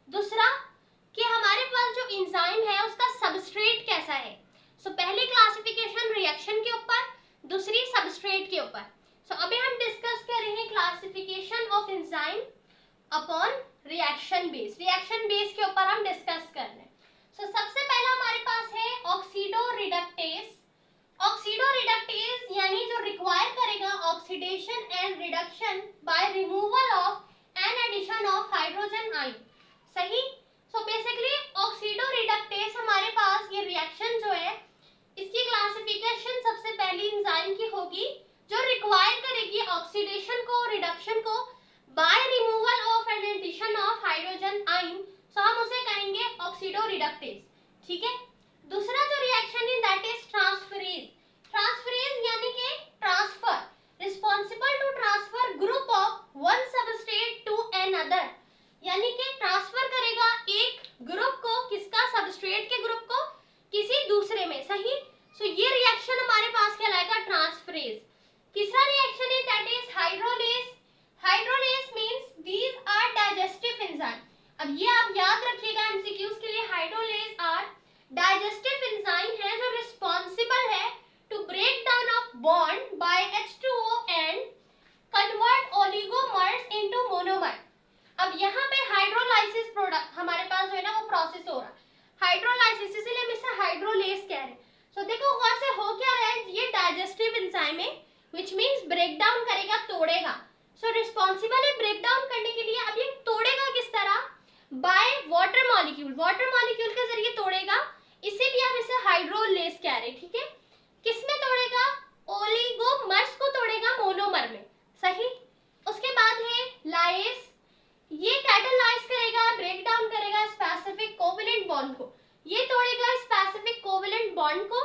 दूसरा कि हमारे पास जो एंजाइम है उसका सबस्ट्रेट कैसा है। सो पहले क्लासिफिकेशन रिएक्शन के ऊपर, दूसरी सबस्ट्रेट के ऊपर। सो अभी हम डिस्कस कर रहे हैं classification of enzyme upon reaction base. Reaction base के ऊपर हम डिस्कस कर रहे हैं। सो सबसे पहला हमारे पास है ऑक्सीडो रिडक्टेस। ऑक्सीडो रिडक्टेस यानी जो रिक्वायर करेगा oxidation and reduction by removal of and addition of hydrogen ion. सही। सो बेसिकली ऑक्सीडो रिडक्टेस हमारे पास ये रिएक्शन जो है, इसकी क्लासिफिकेशन सबसे पहली एंजाइम की होगी जो रिक्वायर करेगी ऑक्सीडेशन को, रिडक्शन को by removal of and addition of hydrogen ion. So हम उसे कहेंगे ऑक्सीडो रिडक्टेस, ठीक है। दूसरा जो रिएक्शन है दैट इज ट्रांसफरेज। ट्रांसफरेज यानी कि transfer, responsible to transfer group of one substrate to another, यानी कि ट्रांसफर करेगा एक ग्रुप को, किसका? सबस्ट्रेट के ग्रुप को किसी दूसरे में। सही। सो ये रिएक्शन हमारे पास कहलाएगा ट्रांसफरेज। तीसरा रिएक्शन है that is hydrolase. Hydrolase means these are digestive enzyme. अब ये आप याद रखिएगा एमसीक्यूज के लिए, हाइड्रोलेज आर डाइजेस्टिव एंजाइम है जो रिस्पांसिबल है to break down of bond by H2O and convert oligomers into monomer. अब यहाँ पे हाइड्रोलाइसिस प्रोडक्ट हमारे पास जो है ना वो प्रोसेस हो रहा है, हाइड्रोलाइसिस, इसलिए हम इसे हाइड्रोलेज कह रहे हैं। सो देखो वहां से हो क्या रहा है, ये डाइजेस्टिव एंजाइम है व्हिच मींस ब्रेक डाउन करेगा, तोड़ेगा। सो रिस्पांसिबल है ब्रेक डाउन करने के लिए। अब ये तोड़ेगा किस तरह? By water molecule, water molecule के जरिए तोड़ेगा, इसीलिए हम इसे हाइड्रोलेज कह रहे हैं, ठीक है। किसमें तोड़ेगा? ओलिगोमर्स को तोड़ेगा, मोनोमर में। सही। उसके बाद है लाइस। ये कैटालाइज करेगा, ब्रेक डाउन करेगा स्पेसिफिक कोवेलेंट बॉन्ड को, ये तोड़ेगा स्पेसिफिक कोवेलेंट बॉन्ड को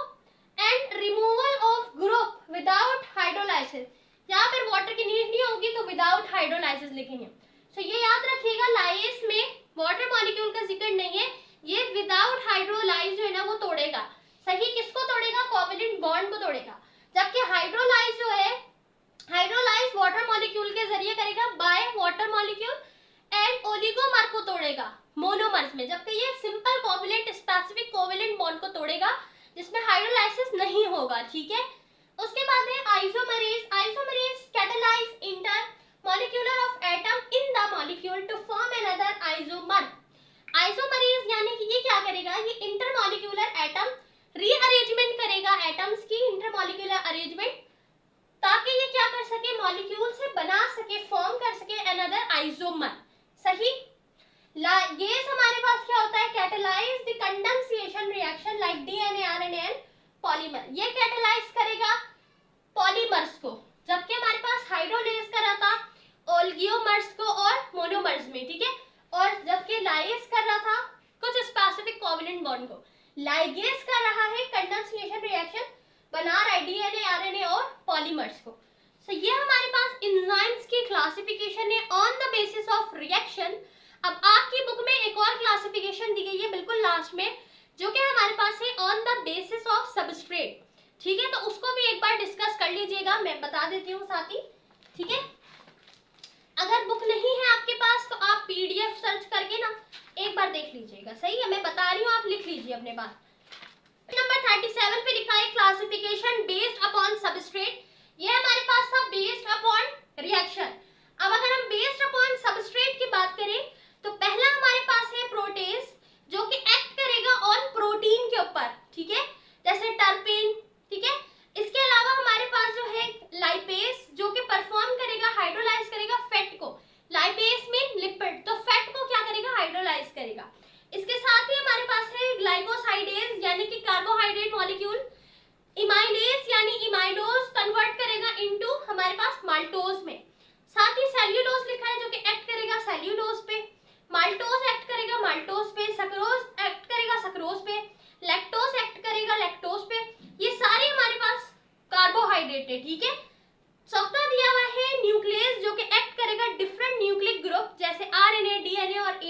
and removal of group without hydrolysis. यहाँ पर वाटर की नीड नहीं होगी तो विदाउट हाइड्रोलाइसिस लिखेंगे। सो ये याद रखिएगा, लाइस में वाटर मॉलिक्यूल का जिक्र नहीं है, ये विदाउट हाइड्रोलाइज जो है ना वो तोड़ेगा। सही। किसको तोड़ेगा? कोवेलेंट बॉन्ड को तोड़ेगा। जबकि हाइड्रोलाइज जो है, हाइड्रोलाइज वाटर मॉलिक्यूल के जरिए करेगा by water molecule and oligomer को तोड़ेगा मोनोमर्स में, जबकि ये simple covalent specific covalent bond को तोड़ेगा जिसमें हाइड्रोलाइसिस नहीं होगा, ठीक है। उसके बाद है isomerase. Isomerase catalyse intermolecular of atom in the molecule to form another isomer. Isomerase यानी कि ये क्या करेगा, ये इंटरमॉलिक्यूलर एटम रीअरेंजमेंट करेगा, एटम्स की इंटरमॉलिक्यूलर अरेंजमेंट, ताकि ये क्या कर सके, मॉलिक्यूल से बना सके, फॉर्म कर सके अनदर आइसोमर। सही। गेस हमारे पास क्या होता है? Catalyse the condensation reaction like DNA, RNA and polymer. ये कैटालाइज करेगा पॉलीमर्स को, जबकि हमारे पास हाइड्रोलेज कर रहा था ओलिगोमर्स को और मोनोमर्स में, ठीक है। और जबकि लाइस कर रहा था कुछ स्पेसिफिक कोवेलेंट बॉन्ड को, लाइगेज कर रहा है कंडेंसेशन रिएक्शन, बना रहा है डीएनए, आरएनए और एंजाइम्स की क्लासिफिकेशन है on the basis of reaction. अब आपकी बुक में एक और क्लासिफिकेशन दी गई है बिल्कुल लास्ट में, जो कि हमारे पास है on the basis of substrate. ठीक है, तो उसको भी एक बार डिस्कस कर लीजिएगा, मैं बता देती हूँ साथ ही। ठीक है, अगर बुक नहीं है आपके पास तो आप पीडीएफ सर्च करके ना एक बार देख लीजिएगा। सही है, मैं बता रही हूँ, आप लिख लीजिए अपने पास। नंबर 37 पे लिखा है क्लासिफिकेशन बेस्ड अपॉन सबस्ट्रेट। ये हमारे पास था बेस्ड अपॉन रिएक्शन। अब अगर हम बेस्ड अपॉन सबस्ट्रेट की बात करें तो पहला हमारे पास है प्रोटेज, जो कि एक्ट करेगा ऑन प्रोटीन के ऊपर। ठीक है, जैसे टर्पेन। ठीक है, इसके अलावा हमारे पास जो है लाइपेज, जो कि परफॉर्म करेगा, हाइड्रोलाइज करेगा फैट को। लाइपेज में लिपिड, तो फैट को क्या करेगा, हाइड्रोलाइज करेगा। इसके साथ ही हमारे पास है ग्लाइकोसाइडेज यानी कि कार्बोहाइड्रेट मॉलिक्यूल। इमाइलेज यानी इमाइडोज कन्वर्ट करेगा इनटू हमारे पास माल्टोज में। साथ ही सेल्यूलोज लिखा है जो कि एक्ट करेगा सेल्यूलोज पे। माल्टोज एक्ट करेगा माल्टोज पे। सक्रोज एक्ट करेगा सक्रोज पे। लैक्टोज एक्ट करेगा लैक्टोज पे। ये सारे हमारे पास कार्बोहाइड्रेट है। ठीक है, चौथा दिया हुआ है न्यूक्लियस, जो कि एक्ट करेगा डिफरेंट न्यूक्लिक ग्रुप जैसे आरएनए, डीएनए और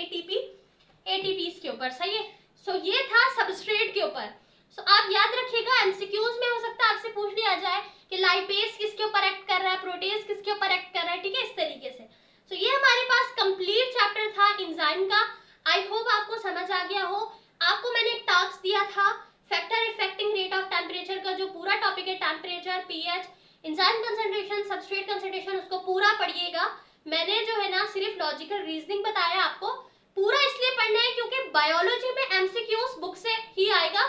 एटीपीज के ऊपर। सही है, सो ये था सबस्ट्रेट के ऊपर। सो आप याद रखिएगा, एमसीक्यूज में हो सकता है आपसे पूछ लिया जाए कि लाइपेज किसके ऊपर एक्ट कर रहा है, प्रोटेज किसके ऊपर एक्ट कर रहा है। ठीक है, इस तरीके से। सो ये हमारे पास कंप्लीट चैप्टर था एंजाइम का। आई होप आपको समझ आ गया हो। आपको मैंने एक टास्क दिया था factor affecting rate of temperature का, जो पूरा टॉपिक है temperature, pH, enzyme concentration, substrate concentration, उसको पूरा पढ़िएगा। मैंने जो है ना सिर्फ लॉजिकल रीजनिंग बताया आपको। पूरा इसलिए पढ़ना है क्योंकि बायोलॉजी में एमसीक्यूज बुक से ही आएगा,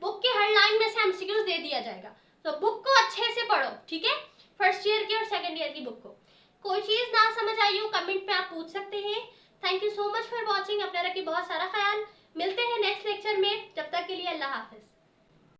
बुक के हर लाइन में से एमसीक्यूज दे दिया जाएगा। तो बुक को अच्छे से पढ़ो। ठीक है, फर्स्ट ईयर की और सेकंड ईयर की बुक को। कोई चीज ना समझ आई हो कमेंट में आप पूछ सकते हैं। Thank you so much for watching. अपना रखिए बहुत सारा ख्याल। मिलते हैं नेक्स्ट लेक्चर में, जब तक के लिए अल्लाह हाफिज।